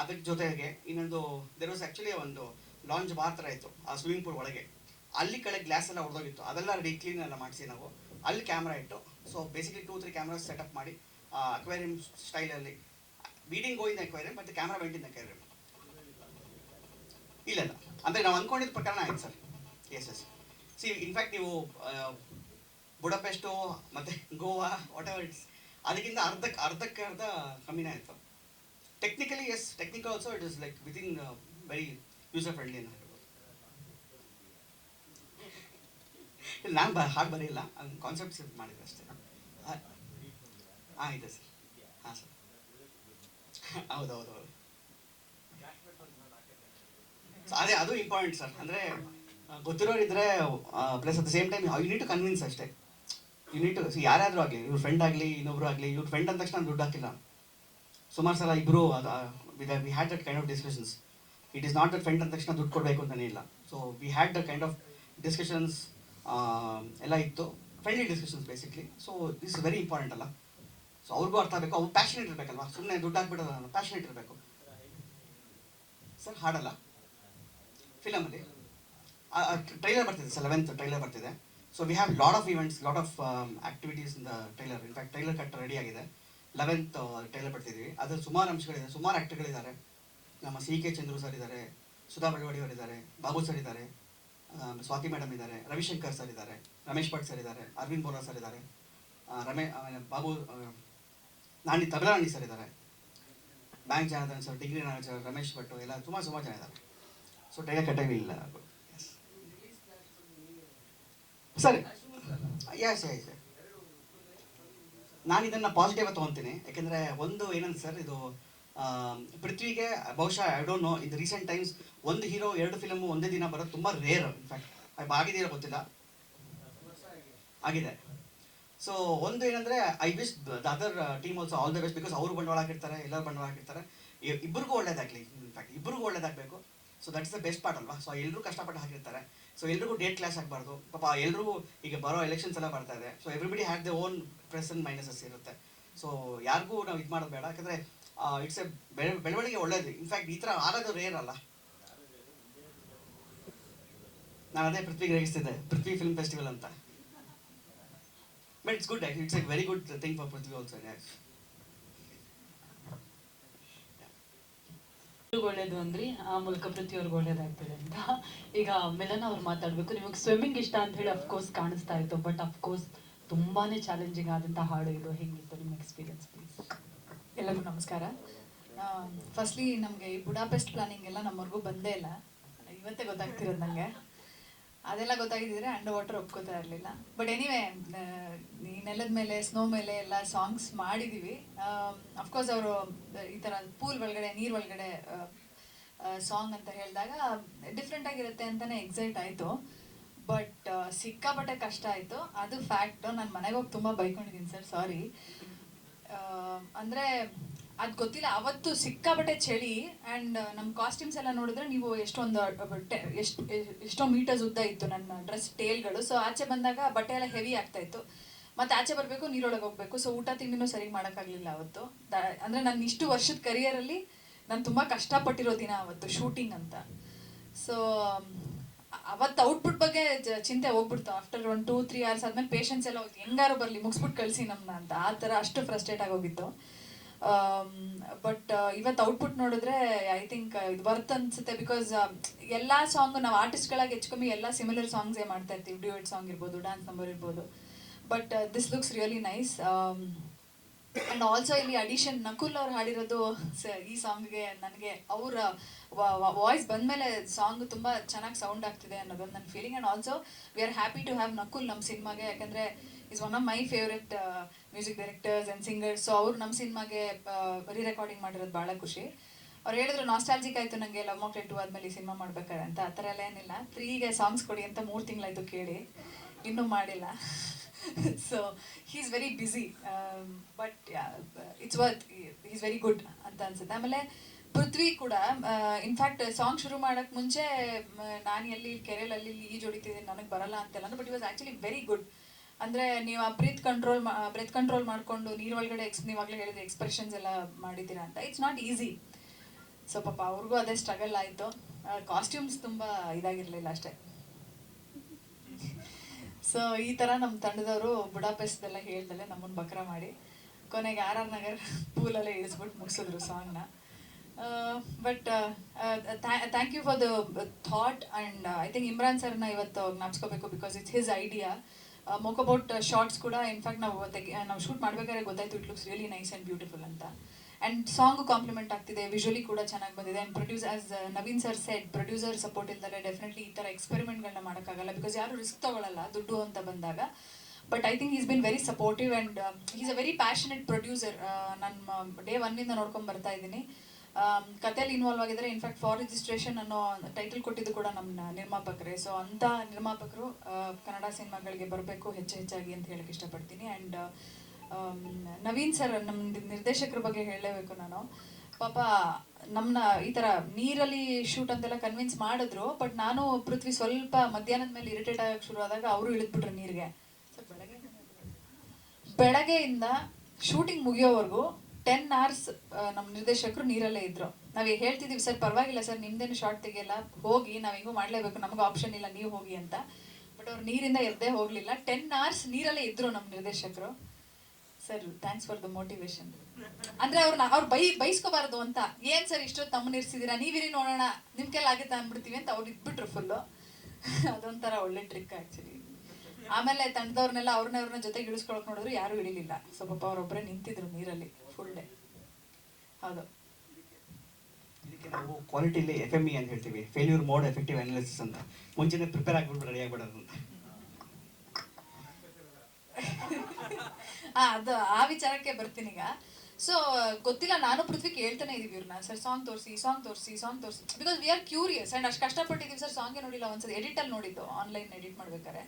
ಅದಕ್ಕೆ ಜೊತೆಗೆ ಇನ್ನೊಂದು ದೇರ್ ವಾಸ್ ಆ್ಯಕ್ಚುಲಿ ಒಂದು ಲಾಂಚ್ ಬಾರ್ ಥರ ಇತ್ತು ಆ ಸ್ವಿಮ್ಮಿಂಗ್ ಪೂಲ್ ಒಳಗೆ. ಅಲ್ಲಿ ಕಡೆ ಗ್ಲಾಸ್ ಎಲ್ಲ ಹೊಡೆದೋಗಿತ್ತು, ಅದೆಲ್ಲ ರೆಡಿ ಕ್ಲೀನ್ ಎಲ್ಲ ಮಾಡಿಸಿ ನಾವು ಅಲ್ಲಿ ಕ್ಯಾಮ್ರಾ ಇಟ್ಟು. ಸೊ ಬೇಸಿಕ್ಲಿ 2-3 ಕ್ಯಾಮ್ರಾಸ್ ಸೆಟಪ್ ಮಾಡಿ ಅಕ್ವೇರಿಯಂ ಸ್ಟೈಲಲ್ಲಿ ಬೀಡಿಂಗ್ ಗೋಯಿಂದ ಅಕ್ವೇರಿಯಂ ಮತ್ತು ಕ್ಯಾಮ್ರಾ ವೆಂಟಿಂದ ಅಕ್ವೇರಿಯಂ. ಇಲ್ಲ ಅಂದರೆ ನಾವು ಅಂದ್ಕೊಂಡಿದ್ದ ಪ್ರಕಾರನ ಆಯ್ತು ಸರ್. ಎಸ್. ಸಿ ಇನ್ಫ್ಯಾಕ್ಟ್ ನೀವು ಬುಡಪೆಸ್ಟು ಮತ್ತು ಗೋವಾ ವಾಟ್ ಎವರ್ ಇಟ್ಸ್ ಅದಕ್ಕಿಂತ ಅರ್ಧಕ್ಕೆ ಅರ್ಧ ಕಮ್ಮಿನೇ ಆಯಿತು. Technically yes, technical also it is like within very user friendly ಅಂತ ಹೇಳ್ಬೋದು. ಇಲ್ಲ ನಾನು ಹಾಡು ಬರೆಯಿಲ್ಲ, ಕಾನ್ಸೆಪ್ಟ್ಸ್ ಮಾಡಿದ್ದೆ ಅಷ್ಟೇ. ಹಾಂ ಇದೆ ಸರ್. ಹಾಂ ಸರ್. ಹೌದು. ಅದೇ ಅದು ಇಂಪಾರ್ಟೆಂಟ್ ಸರ್. ಅಂದರೆ ಗೊತ್ತಿರೋರಿದ್ರೆ plus at the same time you need to convince ಅಷ್ಟೇ. ಯು ನೀಡ್ ಟು ಯಾರಾದರೂ ಆಗಲಿ, ಇವ್ರ ಫ್ರೆಂಡ್ ಆಗಲಿ ಇನ್ನೊಬ್ರು ಆಗಲಿ, ಇವ್ರ ಫ್ರೆಂಡ್ ಅಂದ ತಕ್ಷಣ ದುಡ್ಡು ಹಾಕಿಲ್ಲ. ಸುಮಾರು ಸಲ ಇಬ್ಬರು we had that kind of discussions. It is not that friend ಅಂದ ತಕ್ಷಣ ದುಡ್ಡು ಕೊಡಬೇಕು ಅಂತಲೇ ಇಲ್ಲ. So we had the kind of discussions ಎಲ್ಲ ಇತ್ತು, friendly discussions basically. So this very important ಅಲ್ಲ. ಸೊ ಅವ್ರಿಗೂ ಅರ್ಥ ಆಗಬೇಕು, ಅವ್ರು ಪ್ಯಾಷನೇಟ್ ಇರಬೇಕಲ್ವಾ, ಸುಮ್ಮನೆ ದುಡ್ಡು ಹಾಕ್ಬಿಡೋದಲ್ಲ, ಪ್ಯಾಷನೇಟ್ ಇರಬೇಕು ಸರ್. ಹಾಡಲ್ಲ ಫಿಲಮಲ್ಲಿ ಟ್ರೈಲರ್ ಬರ್ತಿದೆ ಸರ್, 11th ಟ್ರೈಲರ್ ಬರ್ತಿದೆ. So we have lot of events, lot of activities in the trailer. In fact trailer cut ready ಆಗಿದೆ. 11th ಟ್ರೈಲರ್ ಬರ್ತಿದ್ದೀವಿ. ಅದ್ರಲ್ಲಿ ಸುಮಾರು ಅಂಶಗಳಿದೆ, ಸುಮಾರು ಆ್ಯಕ್ಟರ್ಗಳಿದ್ದಾರೆ. ನಮ್ಮ CK ಚಂದ್ರು ಸರ್ ಇದ್ದಾರೆ, ಸುಧಾ ಬೆಳವಡಿ ಅವರು ಇದ್ದಾರೆ, ಬಾಬು ಸರ್ ಇದ್ದಾರೆ, ಸ್ವಾತಿ ಮೇಡಮ್ ಇದ್ದಾರೆ, ರವಿಶಂಕರ್ ಸರ್ ಇದ್ದಾರೆ, ರಮೇಶ್ ಭಟ್ ಸರ್ ಇದ್ದಾರೆ, ಅರವಿಂದ್ ಬೋರಾ ಸರ್ ಇದ್ದಾರೆ, ಬಾಬು ತಬಲಾಣಿ ಸರ್ ಇದ್ದಾರೆ, bank Janardhan sir, degree sir, Ramesh Bhat ಎಲ್ಲ ಸುಮಾರು ಜನ ಇದ್ದಾರೆ. ಸೊ ಟ್ರೈಲರ್ ಕಟ್ಟಾಗಿ ಇಲ್ಲ ಸರ್. ಯಸ್ ನಾನು ಇದನ್ನು ಪಾಸಿಟಿವ್ ಆಗಿ ತೊಗೊತೀನಿ. ಯಾಕೆಂದರೆ ಒಂದು ಏನಂತ ಸರ್, ಇದು ಪೃಥ್ವಿಗೆ ಬಹುಶಃ I don't know, in recent times ಒಂದು ಹೀರೋ 2 ಫಿಲಮು ಒಂದೇ ದಿನ ಬರೋದು ತುಂಬ ರೇರ್. ಇನ್ಫ್ಯಾಕ್ಟ್ ಆಗಿದೆಯೋ ಗೊತ್ತಿಲ್ಲ, ಆಗಿದೆ. ಸೊ ಒಂದು ಏನಂದರೆ I wish the other team also all the best, because ಅವರು ಬಂಡವಾಳ ಹಾಕಿರ್ತಾರೆ, ಎಲ್ಲರೂ ಬಂಡವಾಳ ಹಾಕಿರ್ತಾರೆ. ಇಬ್ಬರಿಗೂ ಒಳ್ಳೇದಾಗಲಿ, ಇನ್ಫ್ಯಾಕ್ಟ್ ಇಬ್ಬರಿಗೂ ಒಳ್ಳೇದಾಗಬೇಕು. So that's the best part ಅಲ್ವಾ. ಸೊ ಎಲ್ಲರೂ ಕಷ್ಟಪಟ್ಟು ಹಾಕಿರ್ತಾರೆ. ಸೊ ಎಲ್ರಿಗೂ ಡೇಟ್ ಕ್ಲಾಸ್ ಆಗಬಾರ್ದು ಪಾಪ. ಎಲ್ರಿಗೂ ಈಗ ಬರೋ ಎಲೆಕ್ಷನ್ಸ್ ಎಲ್ಲ ಬರ್ತಾ ಇದೆ. So everybody had the own plus and minuses ಇರುತ್ತೆ. ಸೊ ಯಾರಿಗೂ ನಾವು ಇದು ಮಾಡೋದು ಬೇಡ, ಯಾಕಂದರೆ ಇಟ್ಸ್ ಎ ಬೆಳವಣಿಗೆ ಒಳ್ಳೇದು. ಇನ್ಫ್ಯಾಕ್ಟ್ ಈ ಥರ ಆಗೋದು ರೇರ್ ಅಲ್ಲ. ನಾನು ಅದೇ ಪೃಥ್ವಿಗೆ ರೇಗಿಸ್ತಿದ್ದೆ, ಪೃಥ್ವಿ ಫಿಲ್ಮ್ ಫೆಸ್ಟಿವಲ್ ಅಂತ. But it's good, it's A very good thing for Prithvi also. ಒಳ್ಳೇದು ಅಂದ್ರಿ, ಆ ಮೂಲಕ ಪೃಥ್ವಿಯವ್ರಿಗೆ ಒಳ್ಳೇದಾಗ್ತದೆ ಅಂತ. ಈಗ ಮಿಲನ್ ಅವ್ರು ಮಾತಾಡ್ಬೇಕು. ನಿಮಗೆ ಸ್ವಿಮ್ಮಿಂಗ್ ಇಷ್ಟ ಅಂತ ಹೇಳಿ ಅಫ್ಕೋರ್ಸ್ ಕಾಣಿಸ್ತಾ ಇತ್ತು, ಬಟ್ ಅಫ್ಕೋರ್ಸ್ ತುಂಬಾನೇ ಚಾಲೆಂಜಿಂಗ್ ಆದಂಥ ಹಾಡು ಇದು. ಹೆಂಗಿತ್ತು ನಿಮ್ಮ ಎಕ್ಸ್ಪೀರಿಯನ್ಸ್ ಪ್ಲೀಸ್? ಎಲ್ಲರಿಗೂ ನಮಸ್ಕಾರ. ಫಸ್ಟ್ಲಿ ನಮಗೆ ಈ ಬುಡಾಪೆಸ್ಟ್ ಪ್ಲಾನಿಂಗ್ ಎಲ್ಲ ನಮ್ಮವ್ರಿಗೂ ಬಂದೇ ಇಲ್ಲ, ಇವತ್ತೇ ಗೊತ್ತಾಗ್ತಿರೋದು ನನಗೆ. ಅದೆಲ್ಲ ಗೊತ್ತಾಗಿದ್ದರೆ ಅಂಡರ್ ವಾಟರ್ ಒಪ್ಕೋತಾ ಇರಲಿಲ್ಲ. ಬಟ್ ಎನಿವೇ, ಈ ನೆಲದ ಮೇಲೆ, ಸ್ನೋ ಮೇಲೆ ಎಲ್ಲ ಸಾಂಗ್ಸ್ ಮಾಡಿದ್ದೀವಿ. ಅಫ್ಕೋರ್ಸ್ ಅವರು ಈ ಥರ ಪೂಲ್ ಒಳಗಡೆ, ನೀರು ಒಳಗಡೆ ಸಾಂಗ್ ಅಂತ ಹೇಳಿದಾಗ ಡಿಫ್ರೆಂಟ್ ಆಗಿರುತ್ತೆ ಅಂತಲೇ ಎಕ್ಸೈಟ್ ಆಯಿತು. ಬಟ್ ಸಿಕ್ಕಾಪಟ್ಟೆ ಕಷ್ಟ ಆಯಿತು, ಅದು ಫ್ಯಾಕ್ಟು. ನಾನು ಮನೆಗೆ ಹೋಗಿ ತುಂಬ ಬೈಕೊಂಡಿದ್ದೀನಿ ಸರ್, ಸಾರಿ. ಅಂದರೆ ಅದು ಗೊತ್ತಿಲ್ಲ, ಅವತ್ತು ಸಿಕ್ಕಾಪಟ್ಟೆ ಚಳಿ. ಆ್ಯಂಡ್ ನಮ್ಮ ಕಾಸ್ಟ್ಯೂಮ್ಸ್ ಎಲ್ಲ ನೋಡಿದ್ರೆ ನೀವು ಎಷ್ಟೋ ಮೀಟರ್ಸ್ ಉದ್ದ ಇತ್ತು ನನ್ನ ಡ್ರೆಸ್ ಟೇಲ್ಗಳು. ಸೊ ಆಚೆ ಬಂದಾಗ ಬಟ್ಟೆ ಎಲ್ಲ ಹೆವಿ ಆಗ್ತಾಯಿತ್ತು. ಮತ್ತು ಆಚೆ ಬರಬೇಕು, ನೀರೊಳಗೆ ಹೋಗಬೇಕು. ಸೊ ಊಟ ತಿಂಡಿನೂ ಸರಿಗೆ ಮಾಡೋಕ್ಕಾಗಲಿಲ್ಲ ಅವತ್ತು. ಅಂದರೆ ನನ್ನ ಇಷ್ಟು ವರ್ಷದ ಕರಿಯರಲ್ಲಿ ನಾನು ತುಂಬ ಕಷ್ಟಪಟ್ಟಿರೋ ದಿನ ಅವತ್ತು, ಶೂಟಿಂಗ್ ಅಂತ. ಸೊ ಅವತ್ತು ಔಟ್ಪುಟ್ ಬಗ್ಗೆ ಚಿಂತೆ ಹೋಗ್ಬಿಡ್ತು. ಆಫ್ಟರ್ 1-2-3 hours ಆದಮೇಲೆ ಪೇಷನ್ಸ್ ಎಲ್ಲ ಹೋಗ್ತು, ಹೆಂಗಾರು ಬರಲಿ ಮುಗಿಸ್ಬಿಟ್ಟು ಕಳಿಸಿ ನಮ್ಮನ್ನ ಅಂತ. ಆ ಥರ ಅಷ್ಟು ಫ್ರಸ್ಟ್ರೇಟ್ ಆಗೋಗಿತ್ತು. ಬಟ್ ಇವತ್ತು ಔಟ್ಪುಟ್ ನೋಡಿದ್ರೆ ಐ ಥಿಂಕ್ ಇದು ಬರ್ತ್ ಅನ್ಸುತ್ತೆ. ಬಿಕಾಸ್ ಎಲ್ಲ ಸಾಂಗು ನಾವು ಆರ್ಟಿಸ್ಟ್ಗಳಾಗಿ ಹೆಚ್ಚು ಎಲ್ಲ ಸಿಮಿಲರ್ ಸಾಂಗ್ಸೇ ಮಾಡ್ತಾ ಇರ್ತೀವಿ. ಡ್ಯೂಯೆಟ್ ಸಾಂಗ್ ಇರ್ಬೋದು, ಡ್ಯಾನ್ಸ್ ನಂಬರ್ ಇರ್ಬೋದು. But this looks really nice. And also ಇಲ್ಲಿ ಅಡಿಷನ್ ನಕುಲ್ ಅವ್ರು ಹಾಡಿರೋದು ಈ ಸಾಂಗ್ಗೆ ನನಗೆ ಅವರ ವಾಯ್ಸ್ ಬಂದಮೇಲೆ ಸಾಂಗ್ ತುಂಬ ಚೆನ್ನಾಗಿ ಸೌಂಡ್ ಆಗ್ತಿದೆ ಅನ್ನೋದೊಂದು ನನ್ನ feeling. And also we are happy to have Nakul ನಮ್ಮ ಸಿನಿಮಾಗೆ. ಯಾಕಂದರೆ is one of my favourite music directors and singers. So ಅವ್ರು ನಮ್ಮ ಸಿನಿಮಾಗೆ ರೀ ರೆಕಾರ್ಡಿಂಗ್ ಮಾಡಿರೋದು ಭಾಳ ಖುಷಿ. ಅವ್ರು ಹೇಳಿದ್ರು ನಾಸ್ಟಾಲಜಿಕ್ ಆಯಿತು ನನಗೆ ಲವ್ ಮಾಕ್ಟೇಲ್ 2 ಆದಮೇಲೆ ಈ ಸಿನಿಮಾ ಮಾಡ್ಬೇಕಾರೆ ಅಂತ. ಆ ಥರ ಎಲ್ಲ ಏನಿಲ್ಲ. 3ಗೆ ಸಾಂಗ್ಸ್ ಕೊಡಿ ಅಂತ 3 ತಿಂಗಳಾಯಿತು ಕೇಳಿ, ಇನ್ನೂ ಮಾಡಿಲ್ಲ. So he is very busy, but it's worth, is very good ಅಂತ ಅನ್ಸುತ್ತೆ. ಆಮೇಲೆ ಪೃಥ್ವಿ ಕೂಡ ಇನ್ಫ್ಯಾಕ್ಟ್ ಸಾಂಗ್ ಶುರು ಮಾಡೋಕ್ಕೆ ಮುಂಚೆ ನಾನು ಎಲ್ಲಿ ಕೆರೆಯಲ್ಲಿ ಈಜು ಹೊಡಿತಿದ್ದೀನಿ, ನನಗೆ ಬರಲ್ಲ ಅಂತೆಲ್ಲ. But it was actually very good. ಅಂದರೆ ನೀವು ಆ ಬ್ರೀತ್ ಕಂಟ್ರೋಲ್ ಮಾಡಿಕೊಂಡು ನೀರು ಒಳಗಡೆ ನೀವಾಗಲೇ ಹೇಳಿದ್ರೆ ಎಕ್ಸ್ಪ್ರೆಷನ್ಸ್ ಎಲ್ಲ ಮಾಡಿದ್ದೀರಾ ಅಂತ. It's not easy. ಸೊ ಪಾಪ ಅವ್ರಿಗೂ ಅದೇ ಸ್ಟ್ರಗಲ್ ಆಯಿತು. ಕಾಸ್ಟ್ಯೂಮ್ಸ್ ತುಂಬ ಇದಾಗಿರಲಿಲ್ಲ ಅಷ್ಟೇ. ಸೊ ಈ ಥರ ನಮ್ಮ ತಂಡದವರು ಬುಡಾಪೆಸ್ಟೆಲ್ಲ ಹೇಳ್ದಲೆ ನಮ್ಮನ್ನು ಬಕ್ರ ಮಾಡಿ ಕೊನೆಗೆ RR ನಗರ್ ಪೂಲಲ್ಲೇ ಇಳಿಸ್ಬಿಟ್ಟು ಮುಗಿಸಿದ್ರು ಸಾಂಗ್ನ. But thank you for the thought. And I think Imran ಸರ್ನ ಇವತ್ತು ಜ್ಞಾಪಿಸ್ಕೋಬೇಕು, ಬಿಕಾಸ್ ಇಟ್ಸ್ ಹಿಸ್ ಐಡಿಯಾ. ಮೊಕಬೌಟ್ ಶಾರ್ಟ್ಸ್ ಕೂಡ ಇನ್ಫ್ಯಾಕ್ಟ್ ನಾವು ಶೂಟ್ ಮಾಡ್ಬೇಕಾದ್ರೆ ಗೊತ್ತಾಯ್ತು, it looks really nice and beautiful ಅಂತ. ಆ್ಯಂಡ್ ಸಾಂಗು ಕಾಂಪ್ಲಿಮೆಂಟ್ ಆಗ್ತಿದೆ, ವಿಜುವಲಿ ಕೂಡ ಚೆನ್ನಾಗಿ ಬಂದಿದೆ. And produce as Naveen sir said, producer support ಇಲ್ದರೆ ಡೆಫಿನೆಟ್ಲಿ ಈ ಥರ ಎಕ್ಸ್ಪೆರಿಮೆಂಟ್ಗಳನ್ನ ಮಾಡೋಕ್ಕಾಗಲ್ಲ, ಬಿಕಾಸ್ ಯಾರು ರಿಸ್ಕ್ ತೊಗೊಳ್ಳಲ್ಲ ದುಡ್ಡು ಅಂತ ಬಂದಾಗ. But I think is been very supportive and is a very passionate producer. ನಾನು ಡೇ ಒನ್ನಿಂದ ನೋಡ್ಕೊಂಡು ಬರ್ತಾ ಇದ್ದೀನಿ. ಕಥೆಯಲ್ಲಿ ಇನ್ವಾಲ್ವ್ ಆಗಿದ್ದಾರೆ. ಇನ್ಫ್ಯಾಕ್ಟ್ ಫಾರ್ ರಿಜಿಸ್ಟ್ರೇಷನ್ ಅನ್ನೋ ಟೈಟಲ್ ಕೊಟ್ಟಿದ್ದು ಕೂಡ ನಮ್ಮ ನಿರ್ಮಾಪಕರೇ. ಸೊ ಅಂಥ ನಿರ್ಮಾಪಕರು ಕನ್ನಡ ಸಿನಿಮಾಗಳಿಗೆ ಬರಬೇಕು ಹೆಚ್ಚಾಗಿ ಅಂತ ಹೇಳಕ್ಕೆ ಇಷ್ಟಪಡ್ತೀನಿ. ಆ್ಯಂಡ್ ನವೀನ್ ಸರ್, ನಮ್ಮ ನಿರ್ದೇಶಕರ ಬಗ್ಗೆ ಹೇಳಲೇಬೇಕು ನಾನು. ಪಾಪ ನಮ್ಮನ್ನ ಈ ಥರ ನೀರಲ್ಲಿ ಶೂಟ್ ಅಂತೆಲ್ಲ ಕನ್ವಿನ್ಸ್ ಮಾಡಿದ್ರು. ಬಟ್ ನಾನು ಪೃಥ್ವಿ ಸ್ವಲ್ಪ ಮಧ್ಯಾಹ್ನದ ಮೇಲೆ ಇರಿಟೇಟ್ ಆಗಕ್ಕೆ ಶುರು ಆದಾಗ ಅವರು ಇಳಿದ್ಬಿಟ್ರು ನೀರಿಗೆ. ಬೆಳಗ್ಗೆಯಿಂದ ಶೂಟಿಂಗ್ ಮುಗಿಯೋವರೆಗೂ 10 hours ನಮ್ಮ ನಿರ್ದೇಶಕರು ನೀರಲ್ಲೇ ಇದ್ರು. ನಾವು ಹೇಳ್ತಿದ್ದೀವಿ ಸರ್ ಪರವಾಗಿಲ್ಲ ಸರ್ ನಿಮ್ದೇನು ಶಾರ್ಟ್ ತೆಗಿಯಲ್ಲ, ಹೋಗಿ ನಾವು ಹಿಂಗೂ ಮಾಡಲೇಬೇಕು, ನಮಗೆ ಆಪ್ಷನ್ ಇಲ್ಲ, ನೀವು ಹೋಗಿ ಅಂತ. ಬಟ್ ಅವ್ರು ನೀರಿಂದ ಎದ್ದೇ ಹೋಗಲಿಲ್ಲ. 10 hours ನೀರಲ್ಲೇ ಇದ್ರು ನಮ್ಮ ನಿರ್ದೇಶಕರು. Sir thanks for the motivation. ಅಂದರೆ ಅವ್ರು ಬೈಸ್ಕೋಬಾರ್ದು ಅಂತ. ಏನು ಸರ್ ಇಷ್ಟೊತ್ತು ತಮ್ಮನ್ನ ಇರಿಸಿದ್ದೀರಾ, ನೀವಿರಿ ನೋಡೋಣ ನಿಮ್ಮ ಕೈಲಿ ಆಗುತ್ತೆ ಅಂದ್ಬಿಡ್ತೀವಿ ಅಂತ ಅವ್ರು ಇದ್ಬಿಟ್ರು ಫುಲ್ಲು. ಅದೊಂಥರ ಒಳ್ಳೆ ಟ್ರಿಕ್ ಆ್ಯಕ್ಚುಲಿ. ಆಮೇಲೆ ತಂಡದವ್ರನ್ನೆಲ್ಲ ಅವ್ರನ್ನ ಜೊತೆಗೆ ಇಳಿಸ್ಕೊಳಕ್ ನೋಡಿದ್ರು, ಯಾರು ಇಳಿಲಿಲ್ಲ. ಸೊ ಪಾಪ ಅವರೊಬ್ಬರೇ ನಿಂತಿದ್ರು ನೀರಲ್ಲಿ ಫುಲ್ ಡೇ. ಹೌದು, ಇದಕ್ಕೆ ನಾವು ಕ್ವಾಲಿಟಿಲಿ FME ಅಂತ ಹೇಳ್ತೀವಿ, ಫೇಲ್ಯೂರ್ ಮೋಡ್ ಎಫೆಕ್ಟಿವ್ ಅನಾಲಿಸಿಸ್ ಅಂತ. ಮುಂಚೆನೇ ಪ್ರಿಪೇರ್ ಆಗಿಬಿಟ್ಟು ರೆಡಿ ಆಗ್ಬಿಡೋದು ಅಂತ. ಅದು ಆ ವಿಚಾರಕ್ಕೆ ಬರ್ತೀನಿ ಈಗ. ಸೊ ಗೊತ್ತಿಲ್ಲ, ನಾನು ಪೃಥ್ವಿ ಕೇಳ್ತಾನೆ ಇದೀವಿ ಇವ್ರನ್ನ, ಸರ್ ಸಾಂಗ್ ತೋರಿಸಿ because we are curious. And ಅಷ್ಟು ಕಷ್ಟಪಟ್ಟಿದ್ದೀವಿ ಸರ್. ಸಾಂಗೇ ನೋಡಿಲ್ಲ, ಒಂದ್ಸತಿ ಎಡಿಟಲ್ಲಿ ನೋಡಿದ್ದು, ಆನ್ಲೈನ್ ಎಡಿಟ್ ಮಾಡ್ಬೇಕಾರೆ.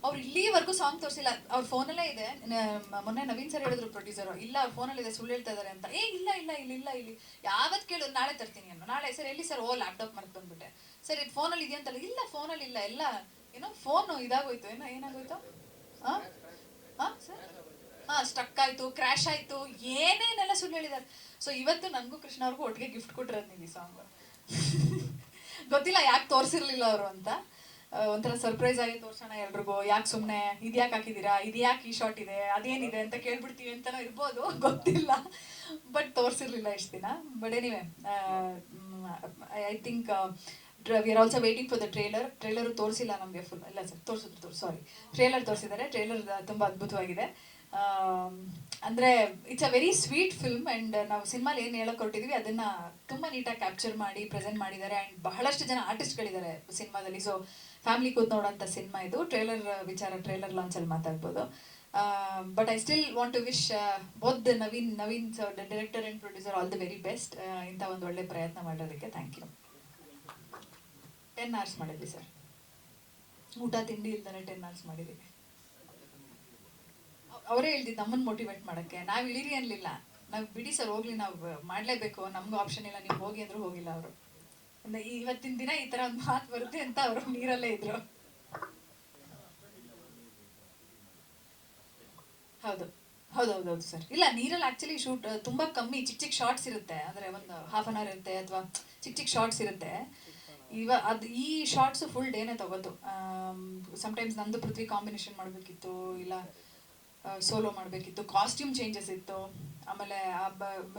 ಅವ್ರು ಇಲ್ಲಿವರೆಗೂ ಸಾಂಗ್ ತೋರಿಸಿಲ್ಲ. ಅವ್ರ ಫೋನಲ್ಲೇ ಇದೆ. ಮೊನ್ನೆ ನವೀನ್ ಸರ್ ಹೇಳಿದ್ರು ಪ್ರೊಡ್ಯೂಸರ್, ಇಲ್ಲ ಅವ್ರ ಫೋನಲ್ಲಿ ಇದೆ, ಸುಳ್ಳು ಹೇಳ್ತಾ ಇದಾರೆ ಅಂತ. ಇಲ್ಲಿ ಯಾವತ್ತು ಕೇಳಿದ್ರು ನಾಳೆ ತರ್ತೀನಿ ಅನ್ನೋ. ನಾಳೆ ಸರ್ ಎಲ್ಲಿ ಸರ್? ಓ ಲ್ಯಾಪ್ಟಾಪ್ ಮರ್ತು ಬಂದ್ಬಿಟ್ಟೆ. ಸರ್ ಇದು ಫೋನಲ್ಲಿ ಇದೆಯಂತಲ್ಲ. ಇಲ್ಲ ಫೋನಲ್ಲಿ ಇಲ್ಲ, ಎಲ್ಲ ಏನೋ ಫೋನು ಇದಾಗೋಯ್ತು. ಏನಾಗೋಯ್ತು? ಸರ್ ಸ್ಟಕ್ ಆಯ್ತು, ಕ್ರ್ಯಾಶ್ ಆಯ್ತು, ಏನೇನೆಲ್ಲ ಸುಳ್ಳು ಹೇಳಿದ್ದಾರೆ. ಸೊ ಇವತ್ತು ನನಗೂ ಕೃಷ್ಣ ಅವ್ರಿಗೂ ಒಟ್ಟಿಗೆ ಗಿಫ್ಟ್ ಕೊಟ್ಟಿರೋದು ನೀವು ಈ ಸಾಂಗ್. ಗೊತ್ತಿಲ್ಲ ಯಾಕೆ ತೋರಿಸಿರ್ಲಿಲ್ಲ ಅವರು ಅಂತ. ಒಂಥರ ಸರ್ಪ್ರೈಸ್ ಆಗಿ ತೋರ್ಸೋಣ ಎಲ್ರಿಗೂ. ಯಾಕೆ ಸುಮ್ಮನೆ ಇದ್ಯಾಕೆ ಹಾಕಿದ್ದೀರಾ, ಇದು ಯಾಕೆ ಈ ಶಾರ್ಟ್ ಇದೆ, ಅದೇನಿದೆ ಅಂತ ಕೇಳ್ಬಿಡ್ತೀವಿ ಅಂತನೋ ಇರ್ಬೋದು, ಗೊತ್ತಿಲ್ಲ. ಬಟ್ ತೋರಿಸಿರ್ಲಿಲ್ಲ ಇಷ್ಟು ದಿನ. But anyway I think we are also waiting for the trailer ತೋರಿಸಿಲ್ಲ ನಮಗೆ ಫುಲ್. ಇಲ್ಲ ಸರ್ ತೋರಿಸಿದ್ರು, ಸಾರಿ, ಟ್ರೇಲರ್ ತೋರಿಸಿದ್ದಾರೆ. ಟ್ರೇಲರ್ ತುಂಬ ಅದ್ಭುತವಾಗಿದೆ. ಅಂದರೆ it's a very sweet film. And ನಾವು ಸಿನಿಮಾಲಿ ಏನು ಹೇಳೋಕೆ ಹೊರಟಿದ್ವಿ ಅದನ್ನು ತುಂಬ ನೀಟಾಗಿ ಕ್ಯಾಪ್ಚರ್ ಮಾಡಿ ಪ್ರೆಸೆಂಟ್ ಮಾಡಿದ್ದಾರೆ. ಆ್ಯಂಡ್ ಬಹಳಷ್ಟು ಜನ ಆರ್ಟಿಸ್ಟ್ಗಳಿದ್ದಾರೆ ಸಿನಿಮಾದಲ್ಲಿ. ಸೊ ಫ್ಯಾಮಿಲಿ ಕೂತ್ ನೋಡೋಂಥ ಸಿನಿಮಾ ಇದು. ಟ್ರೇಲರ್ ಲಾಂಚಲ್ಲಿ ಮಾತಾಡ್ಬೋದು. But I still want to wish both the Naveen director and producer all the very best. ಇಂಥ ಒಂದು ಒಳ್ಳೆ ಪ್ರಯತ್ನ ಮಾಡೋದಕ್ಕೆ ಥ್ಯಾಂಕ್ ಯು. 10 hours ಮಾಡಿದ್ವಿ ಸರ್, ಊಟ ತಿಂಡಿ ಇಲ್ದಾನೆ 10 hours ಮಾಡಿದ್ದೀವಿ. ಅವರೇ ಹೇಳ್ದಿದ್ದು ನಮ್ಮನ್ನು ಮೋಟಿವೇಟ್ ಮಾಡೋಕ್ಕೆ. ನಾವು ಇಳಿರಿ ಅನ್ಲಿಲ್ಲ, ನಾವು ಬಿಡಿ ಸರ್ ಹೋಗ್ಲಿ, ನಾವು ಮಾಡಲೇಬೇಕು, ನಮಗೂ ಆಪ್ಷನ್ ಇಲ್ಲ, ನೀವು ಹೋಗಿ ಅಂದ್ರೂ ಹೋಗಿಲ್ಲ ಅವರು. ಇವತ್ತಿನ ದಿನ ಈ ಥರ ಒಂದು ಮಾತು ಬರುತ್ತೆ ಅಂತ ಅವರು ನೀರಲ್ಲೇ ಇದ್ರು. ಹೌದು ಸರ್. ಇಲ್ಲ ನೀರಲ್ಲಿ ಆ್ಯಕ್ಚುಲಿ ಶೂಟ್ ತುಂಬ ಕಮ್ಮಿ, ಚಿಕ್ಕ ಶಾರ್ಟ್ಸ್ ಇರುತ್ತೆ. ಅಂದರೆ ಒಂದು ½ hour ಇರುತ್ತೆ ಅಥವಾ ಚಿಕ್ಕ ಶಾರ್ಟ್ಸ್ ಇರುತ್ತೆ. ಈ ಶಾರ್ಟ್ಸು ಫುಲ್ ಡೇನೇ ತಗೋತು. ಸಮ್ಟೈಮ್ಸ್ ನಂದು ಪೃಥ್ವಿ ಕಾಂಬಿನೇಷನ್ ಮಾಡಬೇಕಿತ್ತು, ಇಲ್ಲ ಸೋಲೋ ಮಾಡಬೇಕಿತ್ತು, ಕಾಸ್ಟ್ಯೂಮ್ ಚೇಂಜಸ್ ಇತ್ತು. ಆಮೇಲೆ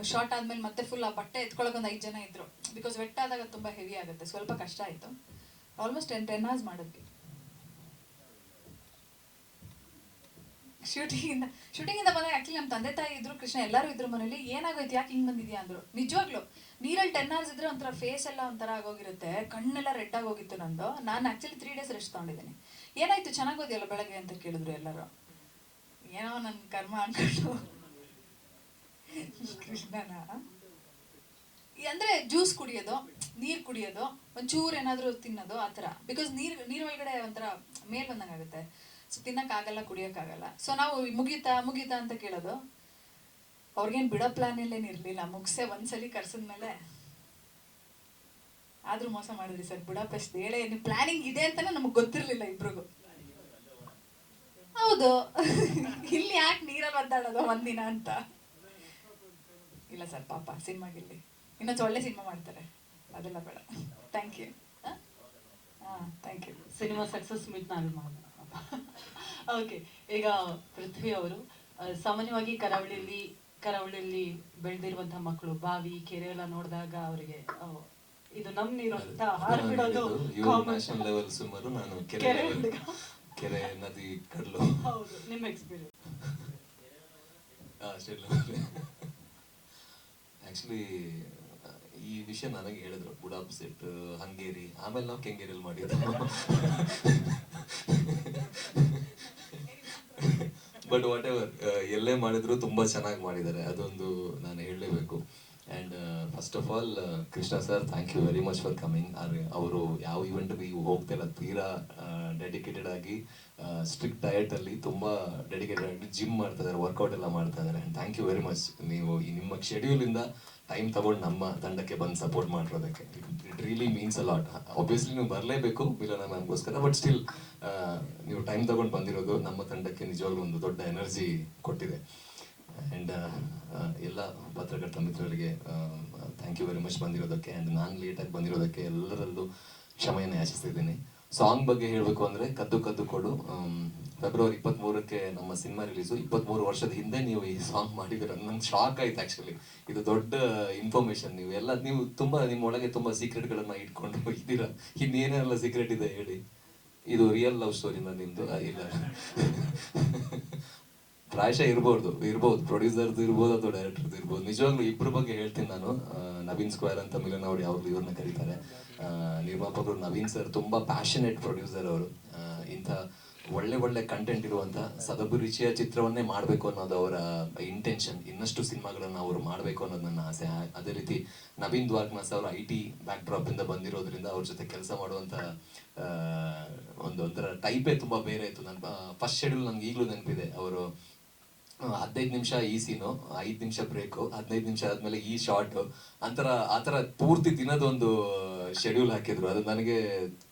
ಶಾರ್ಟ್ ಆದಮೇಲೆ ಮತ್ತೆ ಫುಲ್ ಆ ಬಟ್ಟೆ ಎತ್ಕೊಳ್ಳೋಕೆ ಒಂದು 5 ಜನ ಇದ್ದರು. ಬಿಕಾಸ್ ವೆಟ್ ಆದಾಗ ತುಂಬ ಹೆವಿ ಆಗುತ್ತೆ, ಸ್ವಲ್ಪ ಕಷ್ಟ ಆಯಿತು. ಆಲ್ಮೋಸ್ಟ್ 10 hours ಮಾಡಿದ್ವಿ. ಶೂಟಿಂಗಿಂದ ಬಂದಾಗ ಆ್ಯಕ್ಚುಲಿ ನಮ್ಮ ತಂದೆ ತಾಯಿ ಇದ್ರು, ಕೃಷ್ಣ ಎಲ್ಲರೂ ಇದ್ರು ಮನೇಲಿ. ಏನಾಗೋಯ್ತು, ಯಾಕೆ ಹಿಂಗೆ ಬಂದಿದ್ಯಾ ಅಂದರು. ನಿಜವಾಗ್ಲೂ ನೀರಲ್ಲಿ 10 hours ಇದ್ರೆ ಒಂಥರ ಫೇಸ್ ಎಲ್ಲ ಒಂಥರ ಆಗೋಗಿರುತ್ತೆ, ಕಣ್ಣೆಲ್ಲ ರೆಡ್ ಆಗೋಗಿತ್ತು ನಂದು. ನಾನು ಆ್ಯಕ್ಚುಲಿ 3 days ರೆಸ್ಟ್ ತೊಗೊಂಡಿದ್ದೀನಿ. ಏನಾಯ್ತು, ಚೆನ್ನಾಗೋದಿಯಲ್ಲ ಬೆಳಗ್ಗೆ ಅಂತ ಕೇಳಿದ್ರು ಎಲ್ಲರೂ. ಏನೋ ನನ್ನ ಕರ್ಮ ಅನ್ಕೊಂಡು ಕೃಷ್ಣನ ಅಂದರೆ ಜ್ಯೂಸ್ ಕುಡಿಯೋದು, ನೀರು ಕುಡಿಯೋದು, ಒಂಚೂರು ಏನಾದರೂ ತಿನ್ನೋದು ಆ ಥರ. ಬಿಕಾಸ್ ನೀರು ಒಳಗಡೆ ಒಂಥರ ಮೇಲ್ ಬಂದಂಗೆ ಆಗುತ್ತೆ. ಸೊ ತಿನ್ನೋಕ್ಕಾಗಲ್ಲ, ಕುಡಿಯೋಕ್ಕಾಗಲ್ಲ. ಸೊ ನಾವು ಮುಗಿಯುತ್ತಾ ಅಂತ ಕೇಳೋದು. ಅವ್ರಿಗೇನು ಬಿಡೋ ಪ್ಲಾನ್ ಎಲ್ಲೇನು ಇರಲಿಲ್ಲ. ಮುಗಿಸೆ ಒಂದ್ಸಲಿ ಕರ್ಸಿದ್ಮೇಲೆ ಆದರೂ ಮೋಸ ಮಾಡಿದ್ರಿ ಸರ್. ಬುಡಾಪೆಸ್ಟ್ ಹೇಳೇ ನೀವು ಪ್ಲಾನಿಂಗ್ ಇದೆ ಅಂತಲೇ ನಮಗೆ ಗೊತ್ತಿರಲಿಲ್ಲ ಇಬ್ರಿಗೂ. ಹೌದು, ಇಲ್ಲಿ ಯಾಕೆ ನೀರಲ್ಲಿ ಒದ್ದಾಡೋದು ಒಂದಿನ ಅಂತ. ಇಲ್ಲ ಸರ್ ಪಾಪ ಸಿನಿಮಾಗಿಲ್ಲಿ ಇನ್ನೊಂದು ಒಳ್ಳೆ ಸಿನಿಮಾ ಮಾಡ್ತಾರೆ, ಅದೆಲ್ಲ ಬೇಡ. Thank you. Thank you. Cinema success meet ನಾನು ಮಾಡೋಣ. ಓಕೆ, ಈಗ ಪೃಥ್ವಿ ಅವರು ಸಾಮಾನ್ಯವಾಗಿ ಕರಾವಳಿಯಲ್ಲಿ ಬೆಳೆದಿರುವಂತಹ ಮಕ್ಕಳು ಬಾವಿ ಕೆರೆ ಎಲ್ಲ ನೋಡಿದಾಗ ಅವರಿಗೆ ಇದು ನಮ್ ನೀರು ಅಂತ ಹಾರ್ಬಿಡೋದು ನ್ಯಾಷನಲ್ ಲೆವೆಲ್ ಸುಮಾರು. ನಾನು ಕೆರೆ ನದಿ ಕಡಲು. ಹೌದು, ನಿಮ್ಮ ಎಕ್ಸ್ಪೀರಿಯನ್ಸ್? ಸ್ಟೇಟ್ ಲೆವೆಲ್ ಆ್ಯಕ್ಚುಲಿ ಈ ವಿಷಯ ನನಗೆ ಹೇಳಿದ್ರು ಬುಡಾಪೆಸ್ಟ್ ಹಂಗೇರಿ, ಆಮೇಲೆ ನಾವು ಕೆಂಗೇರಿಯಲ್ಲಿ ಮಾಡಿದ್ದು. ಬಟ್ ವಾಟ್ ಎವರ್, ಎಲ್ಲೇ ಮಾಡಿದ್ರು ತುಂಬ ಚೆನ್ನಾಗಿ ಮಾಡಿದ್ದಾರೆ, ಅದೊಂದು ನಾನು ಹೇಳಲೇಬೇಕು. And first of all Krishna sir, thank you very much for coming. ಅವರು ಯಾವ ಇವೆಂಟ್ಗೆ ಹೋಗ್ತಿಲ್ಲ, ತೀರಾ ಡೆಡಿಕೇಟೆಡ್ ಆಗಿ ಸ್ಟ್ರಿಕ್ಟ್ ಡಯಟಲ್ಲಿ ತುಂಬ ಡೆಡಿಕೇಟೆಡ್ ಆಗಿ ಜಿಮ್ ಮಾಡ್ತಾ ಇದ್ದಾರೆ, ವರ್ಕೌಟ್ ಎಲ್ಲ ಮಾಡ್ತಾ ಇದ್ದಾರೆ. And thank you very much, ನೀವು ಈ ನಿಮ್ಮ ಶೆಡ್ಯೂಲಿಂದ ಟೈಮ್ ತಗೊಂಡು ನಮ್ಮ ತಂಡಕ್ಕೆ ಬಂದು ಸಪೋರ್ಟ್ ಮಾಡಿರೋದಕ್ಕೆ. It really means a lot. Obviously ನೀವು ಬರಲೇಬೇಕು ಮಿಲನ ಮ್ಯಾಮ್ಗೋಸ್ಕರ, ಬಟ್ ಸ್ಟಿಲ್ ನೀವು ಟೈಮ್ ತಗೊಂಡು ಬಂದಿರೋದು ನಮ್ಮ ತಂಡಕ್ಕೆ ನಿಜವಾಗ್ಲೂ ಒಂದು ದೊಡ್ಡ ಎನರ್ಜಿ ಕೊಟ್ಟಿದೆ. ಆ್ಯಂಡ್ ಎಲ್ಲ ಪತ್ರಕರ್ತ ಮಿತ್ರರಿಗೆ ಥ್ಯಾಂಕ್ ಯು ವೆರಿ ಮಚ್ ಬಂದಿರೋದಕ್ಕೆ. ಆ್ಯಂಡ್ ನಾನು ಲೇಟಾಗಿ ಬಂದಿರೋದಕ್ಕೆ ಎಲ್ಲರಲ್ಲೂ ಕ್ಷಮೆಯನ್ನು ಯಾಚಿಸ್ತಿದ್ದೀನಿ. ಸಾಂಗ್ ಬಗ್ಗೆ ಹೇಳಬೇಕು ಅಂದರೆ ಕದ್ದು ಕದ್ದು ಕೊಡು, ಫೆಬ್ರವರಿ 23ಕ್ಕೆ ನಮ್ಮ ಸಿನಿಮಾ ರಿಲೀಸು. 23 ವರ್ಷದ ಹಿಂದೆ ನೀವು ಈ ಸಾಂಗ್ ಮಾಡಿದ್ದೀರ, ನಂಗೆ ಶಾಕ್ ಆಯ್ತು ಆ್ಯಕ್ಚುಲಿ. ಇದು ದೊಡ್ಡ ಇನ್ಫಾರ್ಮೇಶನ್. ನೀವು ತುಂಬ ನಿಮ್ಮೊಳಗೆ ತುಂಬ ಸೀಕ್ರೆಟ್ಗಳನ್ನು ಇಟ್ಕೊಂಡು ಇದ್ದೀರಾ. ಇನ್ನೇನೆಲ್ಲ ಸೀಕ್ರೆಟ್ ಇದೆ ಹೇಳಿ? ಇದು ರಿಯಲ್ ಲವ್ ಸ್ಟೋರಿನ ನಿಮ್ಮದು? ಇಲ್ಲ, ಪ್ರಾಯಶಃ ಇರ್ಬೋದು, ಪ್ರೊಡ್ಯೂಸರ್ದು ಇರ್ಬೋದು ಅಥವಾ ಡೈರೆಕ್ಟರ್ದು ಇರ್ಬೋದು. ನಿಜವಾಗ್ಲೂ ಇಬ್ಬರ ಬಗ್ಗೆ ಹೇಳ್ತೀನಿ ನಾನು. ನವೀನ್ ಸ್ಕ್ವೇರ್ ಅಂತ ಮಿಲನ್ ಅವ್ರು ಯಾವಾಗಲೂ ಇವ್ರನ್ನ ಕರೀತಾರೆ. ನಿರ್ಮಾಪಕರು ನವೀನ್ ಸರ್ ತುಂಬ ಪ್ಯಾಷನೇಟ್ ಪ್ರೊಡ್ಯೂಸರ್ ಅವರು. ಇಂಥ ಒಳ್ಳೆ ಕಂಟೆಂಟ್ ಇರುವಂಥ ಸದಭಿರುಚಿಯ ಚಿತ್ರವನ್ನೇ ಮಾಡಬೇಕು ಅನ್ನೋದು ಅವರ ಇಂಟೆನ್ಷನ್. ಇನ್ನಷ್ಟು ಸಿನಿಮಾಗಳನ್ನು ಅವರು ಮಾಡಬೇಕು ಅನ್ನೋದು ನನ್ನ ಆಸೆ. ಅದೇ ರೀತಿ ನವೀನ್ ದ್ವಾರ್ಕನಾಥ್ ಅವರು IT ಬ್ಯಾಕ್ ಡ್ರಾಪಿಂದ ಬಂದಿರೋದ್ರಿಂದ ಅವ್ರ ಜೊತೆ ಕೆಲಸ ಮಾಡುವಂಥ ಒಂಥರ ಟೈಪೇ ತುಂಬ ಬೇರೆ ಇತ್ತು. ನನ್ನ ಫಸ್ಟ್ ಶೆಡ್ಯೂಲ್ ನನಗೆ ಈಗಲೂ ನೆನಪಿದೆ. ಅವರು 15 ನಿಮಿಷ ಈ ಸೀನು, 5 ನಿಮಿಷ ಬ್ರೇಕು, 15 ನಿಮಿಷ ಆದಮೇಲೆ ಈ ಶಾರ್ಟು, ಆ ಥರ ಪೂರ್ತಿ ದಿನದೊಂದು ಶೆಡ್ಯೂಲ್ ಹಾಕಿದ್ರು. ಅದು ನನಗೆ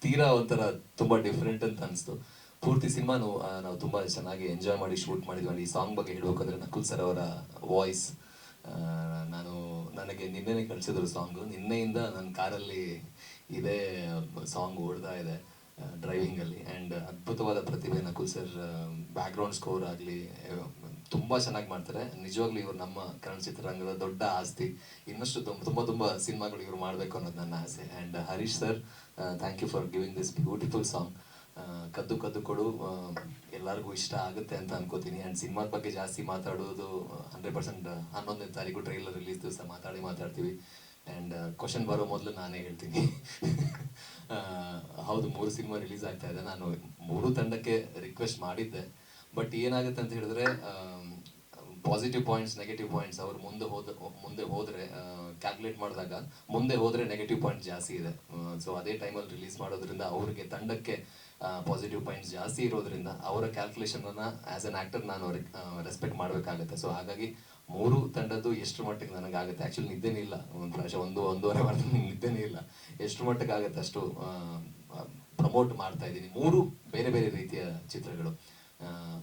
ತೀರಾ ಒಂಥರ ತುಂಬ ಡಿಫ್ರೆಂಟ್ ಅಂತ ಅನಿಸ್ತು. ಪೂರ್ತಿ ಸಿನಿಮಾ ನಾವು ತುಂಬ ಚೆನ್ನಾಗಿ ಎಂಜಾಯ್ ಮಾಡಿ ಶೂಟ್ ಮಾಡಿದ್ವಿ. ಈ ಸಾಂಗ್ ಬಗ್ಗೆ ಹೇಳಬೇಕಂದ್ರೆ ನಕುಲ್ ಸರ್ ಅವರ ವಾಯ್ಸ್, ನನಗೆ ನಿನ್ನೆನೇ ಕಳಿಸಿದ್ರು ಸಾಂಗು. ನಿನ್ನೆಯಿಂದ ನನ್ನ ಕಾರಲ್ಲಿ ಇದೇ ಸಾಂಗ್ ಓಡ್ತಾ ಇದೆ ಡ್ರೈವಿಂಗಲ್ಲಿ. ಆ್ಯಂಡ್ ಅದ್ಭುತವಾದ ಪ್ರತಿಭೆ ನಕುಲ್ ಸರ್. ಬ್ಯಾಕ್ಗ್ರೌಂಡ್ ಸ್ಕೋರ್ ಆಗಲಿ ತುಂಬ ಚೆನ್ನಾಗಿ ಮಾಡ್ತಾರೆ. ನಿಜವಾಗ್ಲೂ ಇವರು ನಮ್ಮ ಕನ್ನಡ ಚಿತ್ರರಂಗದ ದೊಡ್ಡ ಆಸ್ತಿ. ಇನ್ನಷ್ಟು ತುಂಬ ಸಿನಿಮಾಗಳು ಇವರು ಮಾಡಬೇಕು ಅನ್ನೋದು ನನ್ನ ಆಸೆ. And Harish sir, thank you for giving this beautiful song. ಕದ್ದು ಕದ್ದು ಕೊಡು ಎಲ್ಲರಿಗೂ ಇಷ್ಟ ಆಗುತ್ತೆ ಅಂತ ಅನ್ಕೋತೀನಿ. ಆ್ಯಂಡ್ ಸಿನಿಮಾದ ಬಗ್ಗೆ ಜಾಸ್ತಿ ಮಾತಾಡೋದು 100%. 11ನೇ ತಾರೀಕು ಟ್ರೈಲರ್ ರಿಲೀಸ್ ದಿವಸ ಮಾತಾಡ್ತೀವಿ. ಆ್ಯಂಡ್ ಕ್ವಶನ್ ಬರೋ ಮೊದಲು ನಾನೇ ಹೇಳ್ತೀನಿ. ಹೌದು, 3 ಸಿನಿಮಾ ರಿಲೀಸ್ ಆಗ್ತಾ ಇದೆ. ನಾನು 3 ತಂಡಕ್ಕೆ ರಿಕ್ವೆಸ್ಟ್ ಮಾಡಿದ್ದೆ. ಬಟ್ ಏನಾಗುತ್ತೆ ಅಂತ ಹೇಳಿದ್ರೆ, ಪಾಸಿಟಿವ್ ಪಾಯಿಂಟ್ಸ್, ನೆಗೆಟಿವ್ ಪಾಯಿಂಟ್ಸ್ ಅವ್ರು ಮುಂದೆ ಹೋದರೆ ಕ್ಯಾಲ್ಕುಲೇಟ್ ಮಾಡಿದಾಗ ಮುಂದೆ ಹೋದರೆ ನೆಗೆಟಿವ್ ಪಾಯಿಂಟ್ ಜಾಸ್ತಿ ಇದೆ. ಸೊ ಅದೇ ಟೈಮಲ್ಲಿ ರಿಲೀಸ್ ಮಾಡೋದ್ರಿಂದ ಅವ್ರಿಗೆ ತಂಡಕ್ಕೆ ಪಾಸಿಟಿವ್ ಪಾಯಿಂಟ್ಸ್ ಜಾಸ್ತಿ ಇರೋದ್ರಿಂದ ಅವರ ಕ್ಯಾಲ್ಕುಲೇಷನನ್ನು ಆ್ಯಸ್ ಎನ್ ಆ್ಯಕ್ಟರ್ ನಾನು ರೆಸ್ಪೆಕ್ಟ್ ಮಾಡಬೇಕಾಗುತ್ತೆ. ಸೊ ಹಾಗಾಗಿ 3 ತಂಡದ್ದು ಎಷ್ಟು ಮಟ್ಟಿಗೆ ನನಗಾಗುತ್ತೆ, ಆ್ಯಕ್ಚುಲಿ ನಿದ್ದೆನೇ ಇಲ್ಲ, ಪ್ರಾಯಶಃ 1-1.5 ವಾರ ನಿದ್ದೆನೇ ಇಲ್ಲ. ಎಷ್ಟು ಮಟ್ಟಿಗೆ ಆಗುತ್ತೆ ಅಷ್ಟು ಪ್ರಮೋಟ್ ಮಾಡ್ತಾ ಇದ್ದೀನಿ. 3 ಬೇರೆ ಬೇರೆ ರೀತಿಯ ಚಿತ್ರಗಳು.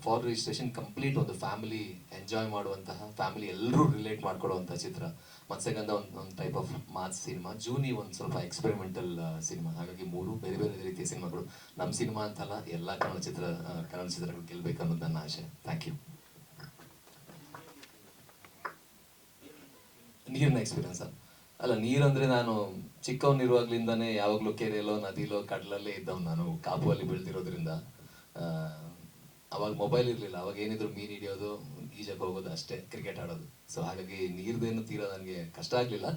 ಫಾರ್ ರಿಜಿಸ್ಟ್ರೇಷನ್ ಕಂಪ್ಲೀಟ್ ಒಂದು ಫ್ಯಾಮಿಲಿ ಎಂಜಾಯ್ ಮಾಡುವಂತಹ, ಫ್ಯಾಮಿಲಿ ಎಲ್ಲರೂ ರಿಲೇಟ್ ಮಾಡ್ಕೊಳ್ಳುವಂಥ ಚಿತ್ರ. ಮತ್ಸ್ಯಗಂಧ ಒಂದು ಟೈಪ್ ಆಫ್ ಮಾಸ್ ಸಿನಿಮಾ, ಜೂನಿ ಒಂದು ಸ್ವಲ್ಪ ಎಕ್ಸ್ಪೆರಿಮೆಂಟಲ್ ಸಿನಿಮಾ. ಹಾಗಾಗಿ 3 ಬೇರೆ ಬೇರೆ ರೀತಿಯ ಸಿನಿಮಾಗಳು. ನಮ್ಮ ಸಿನಿಮಾ ಅಂತಲ್ಲ, ಎಲ್ಲ ಕನ್ನಡ ಚಿತ್ರಗಳು ಗೆಲ್ಲಬೇಕು ಅನ್ನೋದು ನನ್ನ ಆಶೆ. Thank you. ನೀರಿನ ಎಕ್ಸ್ಪೀರಿಯನ್ಸ್ ಅಲ್ಲ, ನೀರಂದ್ರೆ ನಾನು ಚಿಕ್ಕವನಿರುವಾಗ್ಲಿಂದಾನೇ ಯಾವಾಗಲೂ ಕೆರೆಯಲ್ಲೋ ನದಿಲೋ ಕಡಲಲ್ಲೇ ಇದ್ದವ್. ನಾನು ಕಾಪುವಲ್ಲಿ ಬೆಳೆದಿರೋದ್ರಿಂದ ಅವಾಗ ಮೊಬೈಲ್ ಇರಲಿಲ್ಲ. ಅವಾಗ ಏನಿದ್ರು ಮೀನು ಹಿಡಿಯೋದು, ಈಜಕ್ಕೆ ಹೋಗೋದು ಅಷ್ಟೇ, ಕ್ರಿಕೆಟ್ ಆಡೋದು. ಸೊ ಹಾಗಾಗಿ ನೀರ್ದೇನು ತೀರಾ ನನಗೆ ಕಷ್ಟ ಆಗಲಿಲ್ಲ.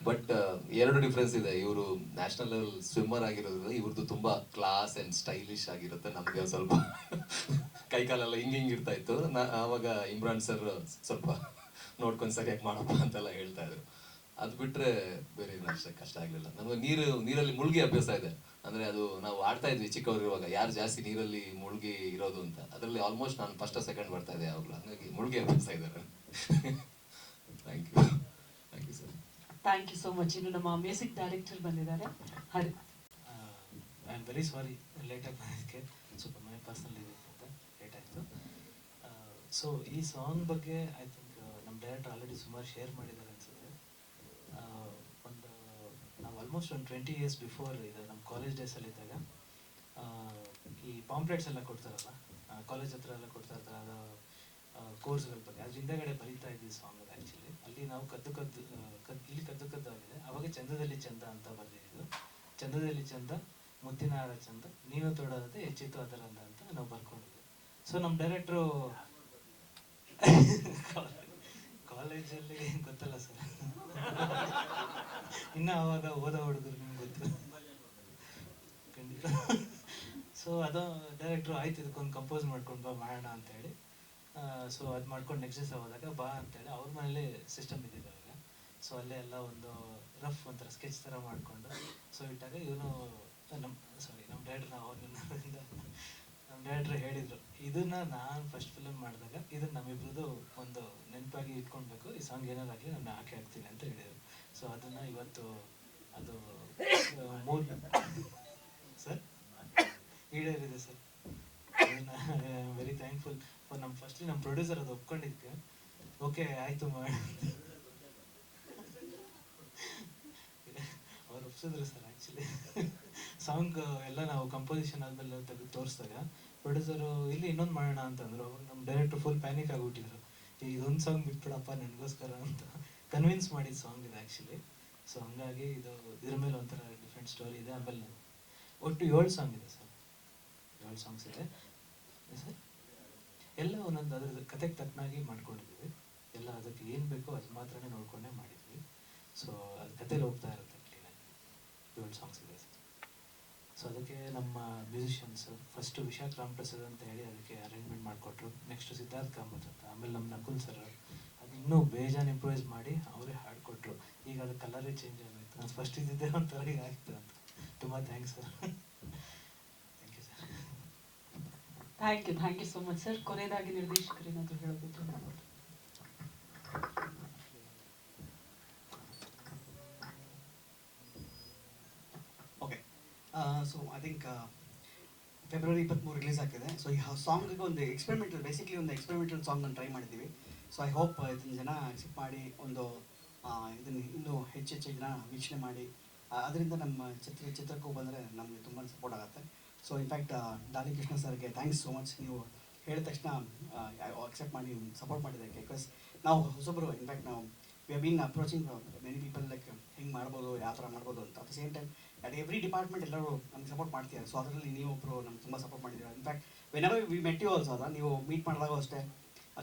ಬಟ್ 2 ಡಿಫ್ರೆನ್ಸ್ ಇದೆ. ಇವರು ನ್ಯಾಷನಲ್ ಲೆವೆಲ್ ಸ್ವಿಮ್ಮರ್ ಆಗಿರೋದ್ರಿಂದ ಇವ್ರದ್ದು ತುಂಬ ಕ್ಲಾಸ್ ಆ್ಯಂಡ್ ಸ್ಟೈಲಿಶ್ ಆಗಿರುತ್ತೆ. ನಮಗೆ ಸ್ವಲ್ಪ ಕೈಕಾಲೆಲ್ಲ ಹಿಂಗೆ ಇರ್ತಾ ಇತ್ತು. ಆವಾಗ ಇಮ್ರಾನ್ ಸರ್ ಸ್ವಲ್ಪ ನೋಡ್ಕೊಂಡು ಸರಿಯಾಗಿ ಮಾಡಪ್ಪ ಅಂತೆಲ್ಲ ಹೇಳ್ತಾ ಇದ್ರು. ಅದು ಬಿಟ್ಟರೆ ಬೇರೆ ಏನು ಅಷ್ಟೇ ಕಷ್ಟ ಆಗಲಿಲ್ಲ. ನಮಗೆ ನೀರಲ್ಲಿ ಮುಳುಗಿ ಅಭ್ಯಾಸ ಇದೆ. ಅಂದರೆ ಅದು ನಾವು ಆಡ್ತಾ ಇದ್ವಿ ಚಿಕ್ಕವರಿರುವಾಗ, ಯಾರು ಜಾಸ್ತಿ ನೀರಲ್ಲಿ ಮುಳುಗಿ ಇರೋದು ಅಂತ. ಅದರಲ್ಲಿ ಆಲ್ಮೋಸ್ಟ್ ನಾನು ಫಸ್ಟ್ ಸೆಕೆಂಡ್ ಬರ್ತಾ ಇದ್ದೆ ಯಾವಾಗಲೂ. ಹಾಗಾಗಿ ಮುಳುಗಿ ಅಭ್ಯಾಸ ಇದ್ದಾರೆ. Thank you sir. Thank you so much. ಇನ್ನು ನಮ್ಮ ಮ್ಯೂಸಿಕ್ ಡೈರೆಕ್ಟರ್ ಬಂದಿದ್ದಾರೆ. ಐ ಆಮ್ ವೆರಿ ಸಾರಿ ಲೇಟಾಗಿ ಬರೋದಕ್ಕೆ, ಸ್ವಲ್ಪ ಮನೆ ಪರ್ಸನಲ್ ಇದೆ ಅಂತ ಲೇಟ್ ಆಯಿತು. ಸೊ ಈ ಸಾಂಗ್ ಬಗ್ಗೆ ಐ ಥಿಂಕ್ ನಮ್ಮ ಡೈರೆಕ್ಟರ್ ಆಲ್ರೆಡಿ ಸುಮಾರು ಶೇರ್ ಮಾಡಿದ್ದಾರೆ ಅನ್ಸುತ್ತೆ. ನಾವು ಆಲ್ಮೋಸ್ಟ್ ಒಂದು 20 years ಬಿಫೋರ್ ಇದು ನಮ್ಮ ಕಾಲೇಜ್ ಡೇಸಲ್ಲಿ ಇದ್ದಾಗ ಈ ಪಾಂಪ್ಲೆಟ್ಸ್ ಎಲ್ಲ ಕೊಡ್ತಾರಲ್ಲ, ಕಾಲೇಜ್ ಹತ್ರ ಎಲ್ಲ ಕೊಡ್ತಾ ಇರ್ತಾರೆ ಕೋರ್ಸ್ಗಳ ಬಗ್ಗೆ. ಅದ್ರ ಹಿಂದೆಗಡೆ ಬರೀತಾ ಇದ್ವಿ ಸಾಂಗ್. ಅದು ಆ್ಯಕ್ಚುಲಿ ಅಲ್ಲಿ ನಾವು ಇಲ್ಲಿ ಕದ್ದು ಆಗಿದೆ. ಅವಾಗ ಚಂದದಲ್ಲಿ ಚಂದ ಅಂತ ಬರ್ದಿದ್ದು. ಚಂದದಲ್ಲಿ ಚಂದ, ಮುತ್ತಿನ ಹಾರ ಚಂದ, ನೀನು ತೊಡೋದೇ ಹೆಚ್ಚಿತ್ತು ಅದರಂದ ಅಂತ ನಾವು ಬರ್ಕೊಂಡಿದ್ವಿ. ಸೊ ನಮ್ಮ ಡೈರೆಕ್ಟ್ರು ಕಾಲೇಜಲ್ಲಿ ಗೊತ್ತಲ್ಲ ಸರ್, ಇನ್ನು ಅವಾಗ ಓದೋ ಹುಡುಗರು ನಿಮ್ಗೆ ಗೊತ್ತು ಖಂಡಿತ. ಸೊ ಅದು ಡೈರೆಕ್ಟ್ರು ಆಯ್ತು ಇದಕ್ಕೊಂದು ಕಂಪೋಸ್ ಮಾಡ್ಕೊಂಡು ಬಾ ಮಾಡೋಣ ಅಂತೇಳಿ, ಸೊ ಅದು ಮಾಡ್ಕೊಂಡು ನೆಕ್ಸ್ಟ್ ದಿವಸ ಹೋದಾಗ ಬಾ ಅಂತೇಳಿ ಅವ್ರ ಮನೇಲಿ ಸಿಸ್ಟಮ್ ಇದ್ದಿದ್ದು ಅವಾಗ. ಸೊ ಅಲ್ಲೇ ಎಲ್ಲ ಒಂದು ರಫ್ ಒಂಥರ ಸ್ಕೆಚ್ ಥರ ಮಾಡಿಕೊಂಡು ಸೊ ಇಟ್ಟಾಗ ಇವನು ನಮ್ಮ ಡೈರೆಕ್ಟ್ರ್ ನಮ್ಮ ಡೈರೆಕ್ಟ್ರ್ ಹೇಳಿದರು, ಇದನ್ನ ನಾನು ಫಸ್ಟ್ ಫಿಲಮ್ ಮಾಡಿದಾಗ ಇದನ್ನ ನಮ್ಮಿಬ್ರದ್ದು ಒಂದು ನೆನಪಾಗಿ ಇಟ್ಕೊಳ್ಬೇಕು, ಈ ಸಾಂಗ್ ಏನಾದ್ರು ಆಗಲಿ ನಾನು ಹಾಕ್ತೀನಿ ಅಂತ ಹೇಳಿದರು. ಸೊ ಅದನ್ನು ಇವತ್ತು ಅದು ಸರ್ ಈಡೇರಿದೆ ಸರ್. ವೆರಿ ಥ್ಯಾಂಕ್ಫುಲ್ ಫಾರ್ ನಮ್ಮ ಪ್ರೊಡ್ಯೂಸರ್ ಅದು ಒಪ್ಕೊಂಡಿದ್ದಕ್ಕೆ. ಓಕೆ ಆಯಿತು ಮಾಡಿ ಅವ್ರು ಒಪ್ಸಿದ್ರು ಸರ್. ಆ್ಯಕ್ಚುಲಿ ಸಾಂಗ್ ಎಲ್ಲ ನಾವು ಕಂಪೋಸಿಷನ್ ಆದಮೇಲೆ ತೆಗೆದು ತೋರಿಸಿದಾಗ ಪ್ರೊಡ್ಯೂಸರು ಇಲ್ಲಿ ಇನ್ನೊಂದು ಮಾಡೋಣ ಅಂತಂದರು. ಅವಾಗ ನಮ್ಮ ಡೈರೆಕ್ಟ್ರು ಫುಲ್ ಪ್ಯಾನಿಕ್ ಆಗಿಬಿಟ್ಟಿದ್ರು, ಇದೊಂದು ಸಾಂಗ್ ಬಿಟ್ಬಿಡಪ್ಪ ನನಗೋಸ್ಕರ ಅಂತ ಕನ್ವಿನ್ಸ್ ಮಾಡಿದ ಸಾಂಗ್ ಇದೆ ಆ್ಯಕ್ಚುಲಿ. ಸೊ ಹಂಗಾಗಿ ಇದ್ರ ಮೇಲೆ ಒಂಥರ ಡಿಫ್ರೆಂಟ್ ಸ್ಟೋರಿ ಇದೆ. ಆಮೇಲೆ ಒಟ್ಟು 7 ಸಾಂಗ್ ಇದೆ ಸರ್, 7 ಸಾಂಗ್ಸ್ ಇದೆ ಸರ್. ಎಲ್ಲ ಒಂದೊಂದು ಅದ್ರ ಕತೆಗೆ ತಕ್ಕನಾಗಿ ಮಾಡ್ಕೊಂಡಿದ್ದೀವಿ. ಎಲ್ಲ ಅದಕ್ಕೆ ಏನು ಬೇಕೋ ಅದು ಮಾತ್ರನೇ ನೋಡ್ಕೊಂಡೇ ಮಾಡಿದ್ವಿ. ಸೊ ಅದು ಕತೆಲಿ ಹೋಗ್ತಾ ಇರುತ್ತೆ ಕ್ಲೀನಾಗಿ. 7 ಸಾಂಗ್ಸ್ ಇದೆ ಸರ್. ಸೊ ಅದಕ್ಕೆ ನಮ್ಮ ಮ್ಯೂಸಿಷಿಯನ್ಸ್ ಫಸ್ಟು ವಿಶಾಖ್ ರಾಮ್ ಪ್ರಸಾದ್ ಅಂತ ಹೇಳಿ ಅದಕ್ಕೆ ಅರೇಂಜ್ಮೆಂಟ್ ಮಾಡಿಕೊಟ್ರು. ನೆಕ್ಸ್ಟ್ ಸಿದ್ಧಾರ್ಥ್ ಕಾಮತ್ ಅಂತ, ಆಮೇಲೆ ನಮ್ಮ ನಕುಲ್ ಸರ್ ಅದು ಇನ್ನೂ ಬೇಜಾನ್ ಇಂಪ್ರೂವೈಸ್ ಮಾಡಿ ಅವರೇ ಹಾಡ್ಕೊಟ್ರು. ಈಗ ಅದು ಕಲರೇ ಚೇಂಜ್ ಆಗೋಯ್ತು. ನಾನು ಫಸ್ಟ್ ಇದ್ದಿದ್ದೆ ಒಂಥರ ಈಗ ಆಗ್ತದೆ ಅಂತ. ತುಂಬ thanks sir. Thank you sir. Thank you so much sir. ಕೊನೆಯದಾಗಿ ನಿರ್ದೇಶಕರು ಏನಾದರೂ ಹೇಳಬಹುದು? Okay, so I think February 23 release ಆಗ್ತಿದೆ. ಸೊ ಈ ಸಾಂಗಿಗೆ ಒಂದು ಎಕ್ಸ್ಪೆರಿಮೆಂಟಲ್, ಬೇಸಿಕ್ಲಿ ಒಂದು ಎಕ್ಸ್ಪೆರಿಮೆಂಟಲ್ ಸಾಂಗನ್ನು ಟ್ರೈ ಮಾಡಿದ್ದೀವಿ. ಸೊ ಐ ಹೋಪ್ ಇದನ್ನು ಜನ ಅಕ್ಸೆಪ್ಟ್ ಮಾಡಿ ಒಂದು ಇದನ್ನು ಇನ್ನೂ ಹೆಚ್ಚು ಜನ ವೀಕ್ಷಣೆ ಮಾಡಿ ಅದರಿಂದ ನಮ್ಮ ಚಿತ್ರಕ್ಕೂ ಬಂದರೆ ನಮಗೆ ತುಂಬ ಸಪೋರ್ಟ್ ಆಗುತ್ತೆ. ಸೊ ಇನ್ಫ್ಯಾಕ್ಟ್ ಡಾಲಿ ಕೃಷ್ಣ ಸರ್ಗೆ ಥ್ಯಾಂಕ್ಸ್ ಸೋ ಮಚ್. ನೀವು ಹೇಳಿದ ತಕ್ಷಣ ಅಕ್ಸೆಪ್ಟ್ ಮಾಡಿ ಸಪೋರ್ಟ್ ಮಾಡಿದ್ದಕ್ಕೆ. ಬಿಕಾಸ್ ನಾವು ಹೊಸೊಬ್ಬರು, ಇನ್ಫ್ಯಾಕ್ಟ್ ನಾವು we have been approaching many people like ಹೆಂಗೆ ಮಾಡ್ಬೋದು, ಯಾವ ಥರ ಮಾಡ್ಬೋದು ಅಂತ. At the same time at every department ಎಲ್ಲರೂ ನಮ್ಗೆ ಸಪೋರ್ಟ್ ಮಾಡ್ತಿದ್ದಾರೆ. ಸೊ ಅದರಲ್ಲಿ ನೀವು ಒಬ್ಬರು ನಮ್ಗೆ ತುಂಬ ಸಪೋರ್ಟ್ ಮಾಡಿದ್ದೀರಾ. In fact whenever we met you also ಅಲ್ಲ, ನೀವು ಮೀಟ್ ಮಾಡಿದಾಗ ಅಷ್ಟೇ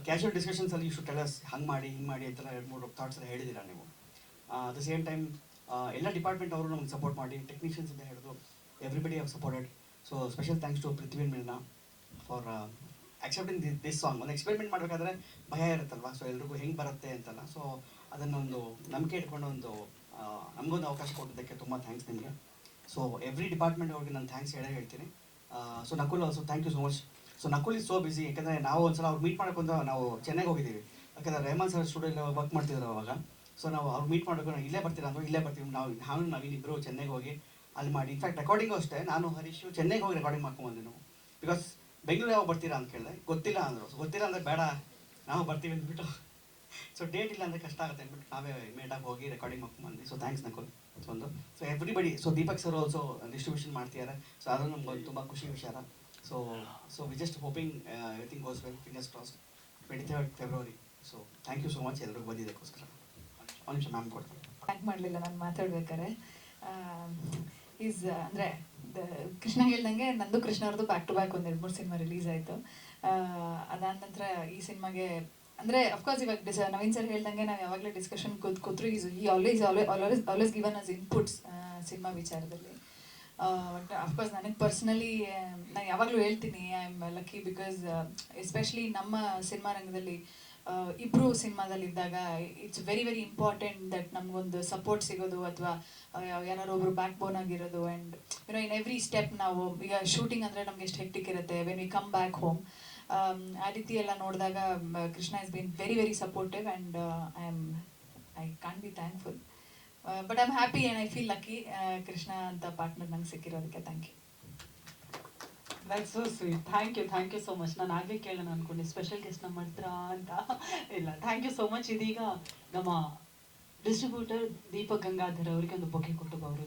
ಕ್ಯಾಶುವಲ್ ಡಿಸ್ಕಷನ್ಸಲ್ಲಿ ಯು ಶುಡ್ ಟೆಲ್ ಅಸ್ ಹಂಗೆ ಮಾಡಿ ಹಿಂಗೆ ಮಾಡಿ ಅಂತೆಲ್ಲ 2-3 ಥಾಟ್ಸ್ ಎಲ್ಲ ಹೇಳಿದ್ದೀರಾ ನೀವು. ಅಟ್ ದ ಸೇಮ್ ಟೈಮ್ ಎಲ್ಲ ಡಿಪಾರ್ಟ್ಮೆಂಟ್ ಅವರು ನಮ್ಗೆ ಸಪೋರ್ಟ್ ಮಾಡಿ, ಟೆಕ್ನಿಷಿಯನ್ಸ್ ಇಂದ ಹಿಡಿದು everybody have supported. So special thanks to Prithvi Milana for accepting this song. ಒಂದು ಎಕ್ಸ್ಪೆರಿಮೆಂಟ್ ಮಾಡಬೇಕಾದ್ರೆ ಭಯ ಇರುತ್ತಲ್ವ, ಸೊ ಎಲ್ರಿಗೂ ಹೆಂಗೆ ಬರುತ್ತೆ ಅಂತಲ್ಲ. ಸೊ ಅದನ್ನೊಂದು ನಂಬಿಕೆ ಇಟ್ಕೊಂಡು ಒಂದು ನಮಗೊಂದು ಅವಕಾಶ ಕೊಟ್ಟಿದ್ದಕ್ಕೆ ತುಂಬ ಥ್ಯಾಂಕ್ಸ್ ನಿಮಗೆ. ಸೊ ಎವ್ರಿ ಡಿಪಾರ್ಟ್ಮೆಂಟ್ ಅವ್ರಿಗೆ ನಾನು ಥ್ಯಾಂಕ್ಸ್ ಹೇಳ್ತೀನಿ. So Nakul also thank you so much. So Nakul is so busy, ಯಾಕಂದರೆ ನಾವು ಒಂದ್ಸಲ ಅವ್ರು ಮೀಟ್ ಮಾಡೋಕೆ ನಾವು ಚೆನ್ನೈಗೆ ಹೋಗಿದ್ದೀವಿ. ಯಾಕಂದರೆ ರೆಹಮಾನ್ ಸರ್ ಸ್ಟುಡಿಯೋಲ್ಲಿ ವರ್ಕ್ ಮಾಡ್ತಿದ್ರು ಅವಾಗ. ಸೊ ನಾವು ಅವ್ರು ಮೀಟ್ ಮಾಡಬೇಕು, ನಾವು ಇಲ್ಲೇ ಬರ್ತೀರಾ ಅಂದ್ರೆ ಇಲ್ಲೇ ಬರ್ತೀವಿ. ನಾವಿಬ್ಬರು ಚೆನ್ನೈಗೆ ಹೋಗಿ ಅಲ್ಲಿ ಮಾಡಿ, ಇನ್ಫ್ಯಾಕ್ಟ್ ರೆಕಾರ್ಡಿಂಗು ಅಷ್ಟೇ ನಾನು ಹರೀಶು ಚೆನ್ನೈಗೆ ಹೋಗಿ ರೆಕಾರ್ಡಿಂಗ್ ಮಾಡ್ಕೊಂಡ್ಬಂದ್ವಿ ನಾವು. ಬಿಕಾಸ್ ಬೆಂಗಳೂರು ಯಾವಾಗ ಬರ್ತೀರಾ ಅಂತ ಕೇಳಿದೆ, ಗೊತ್ತಿಲ್ಲ ಅಂದರು. ಸೊ ಗೊತ್ತಿಲ್ಲ ಅಂದರೆ ಬೇಡ ನಾವು ಬರ್ತೀವಿ ಅಂದ್ಬಿಟ್ಟು, ಸೊ ಡೇಟ್ ಇಲ್ಲ ಅಂದರೆ ಕಷ್ಟ ಆಗುತ್ತೆ ಅಂದ್ಬಿಟ್ಟು ನಾವೇ ಇಮಿಡಿಯೇಟಾಗಿ ಹೋಗಿ ರೆಕಾರ್ಡಿಂಗ್ ಮಾಡ್ಕೊಂಡ್ಬಂದ್ವಿ. So thanks Nakul. ಸೊ ಒಂದು so everybody. So Deepak sir also distribution ಮಾಡ್ತಿದ್ದಾರೆ. ಸೊ ಅದು ನಮ್ಗೆ ತುಂಬ ಖುಷಿ ವಿಚಾರ. So we just hoping everything goes well, fingers crossed. 23rd February. So thank you so much ಎಲ್ರಿಗೂ ಬಂದಿದ್ದಕ್ಕೋಸ್ಕರ. ಒಂದು ನಿಮಿಷ ಮ್ಯಾಮ್ ಕೊಡ್ತೀನಿ. ಥ್ಯಾಂಕ್ ಮಾಡಲಿಲ್ಲ ನಾನು ಮಾತಾಡ್ಬೇಕಾರೆ. ಅಂದರೆ ಕೃಷ್ಣ ಹೇಳ್ದಂಗೆ ನಂದು ಕೃಷ್ಣ ಅವ್ರದ್ದು ಬ್ಯಾಕ್ ಟು ಬ್ಯಾಕ್ ಒಂದು 2-3 ಸಿನಿಮಾ ರಿಲೀಸ್ ಆಯಿತು. ಅದಾದ ನಂತರ ಈ ಸಿನಿಮಾಗೆ ಅಂದರೆ ಅಫ್ಕೋರ್ಸ್ ಇವಾಗ ನವೀನ್ ಸರ್ ಹೇಳ್ದಂಗೆ ನಾವು ಯಾವಾಗಲೇ ಡಿಸ್ಕಷನ್ ಕೂತ್ರು ಈ always given us inputs cinema ವಿಚಾರದಲ್ಲಿ. ಬಟ್ ಅಫ್ಕೋರ್ಸ್ ನನಗೆ ಪರ್ಸ್ನಲಿ ನಾನು ಯಾವಾಗಲೂ ಹೇಳ್ತೀನಿ I am lucky because especially ನಮ್ಮ ಸಿನಿಮಾ ರಂಗದಲ್ಲಿ ಇಬ್ಬರು ಸಿನಿಮಾದಲ್ಲಿ ಇದ್ದಾಗ ಇಟ್ಸ್ ವೆರಿ ಇಂಪಾರ್ಟೆಂಟ್ ದಟ್ ನಮಗೊಂದು ಸಪೋರ್ಟ್ ಸಿಗೋದು ಅಥವಾ ಯಾರು ಒಬ್ರು ಬ್ಯಾಕ್ ಬೋನ್ ಆಗಿರೋದು. And you know in every step ನಾವು ಈಗ ಶೂಟಿಂಗ್ ಅಂದರೆ ನಮ್ಗೆ ಎಷ್ಟು ಹೆಕ್ಟಿಕ್ ಇರುತ್ತೆ when we come back home. ಆ ರೀತಿ ಎಲ್ಲ ನೋಡಿದಾಗ Krishna is been very supportive and I can't be thankful but I am happy and I feel lucky Krishna ಅಂತ ಪಾರ್ಟ್ನರ್ ನಂಗೆ ಸಿಕ್ಕಿರೋದಕ್ಕೆ. Thank you. That's so sweet. Thank you so much. ನಾನು ಆಗಲೇ ಕೇಳೋಣ ಅನ್ಕೊಂಡೆ ಸ್ಪೆಷಲ್ ಗೆಸ್ಟ್ನ ಮಾಡ್ತೀರಾ ಅಂತ. ಇಲ್ಲ, ಥ್ಯಾಂಕ್ ಯು ಸೋ ಮಚ್. ಇದೀಗ ನಮ್ಮ ಡಿಸ್ಟ್ರಿಬ್ಯೂಟರ್ ದೀಪಕ್ ಗಂಗಾಧರ್ ಅವರಿಗೆ ಒಂದು ಬೊಕ್ಕೆ ಕೊಟ್ಟು ಗೌರವ.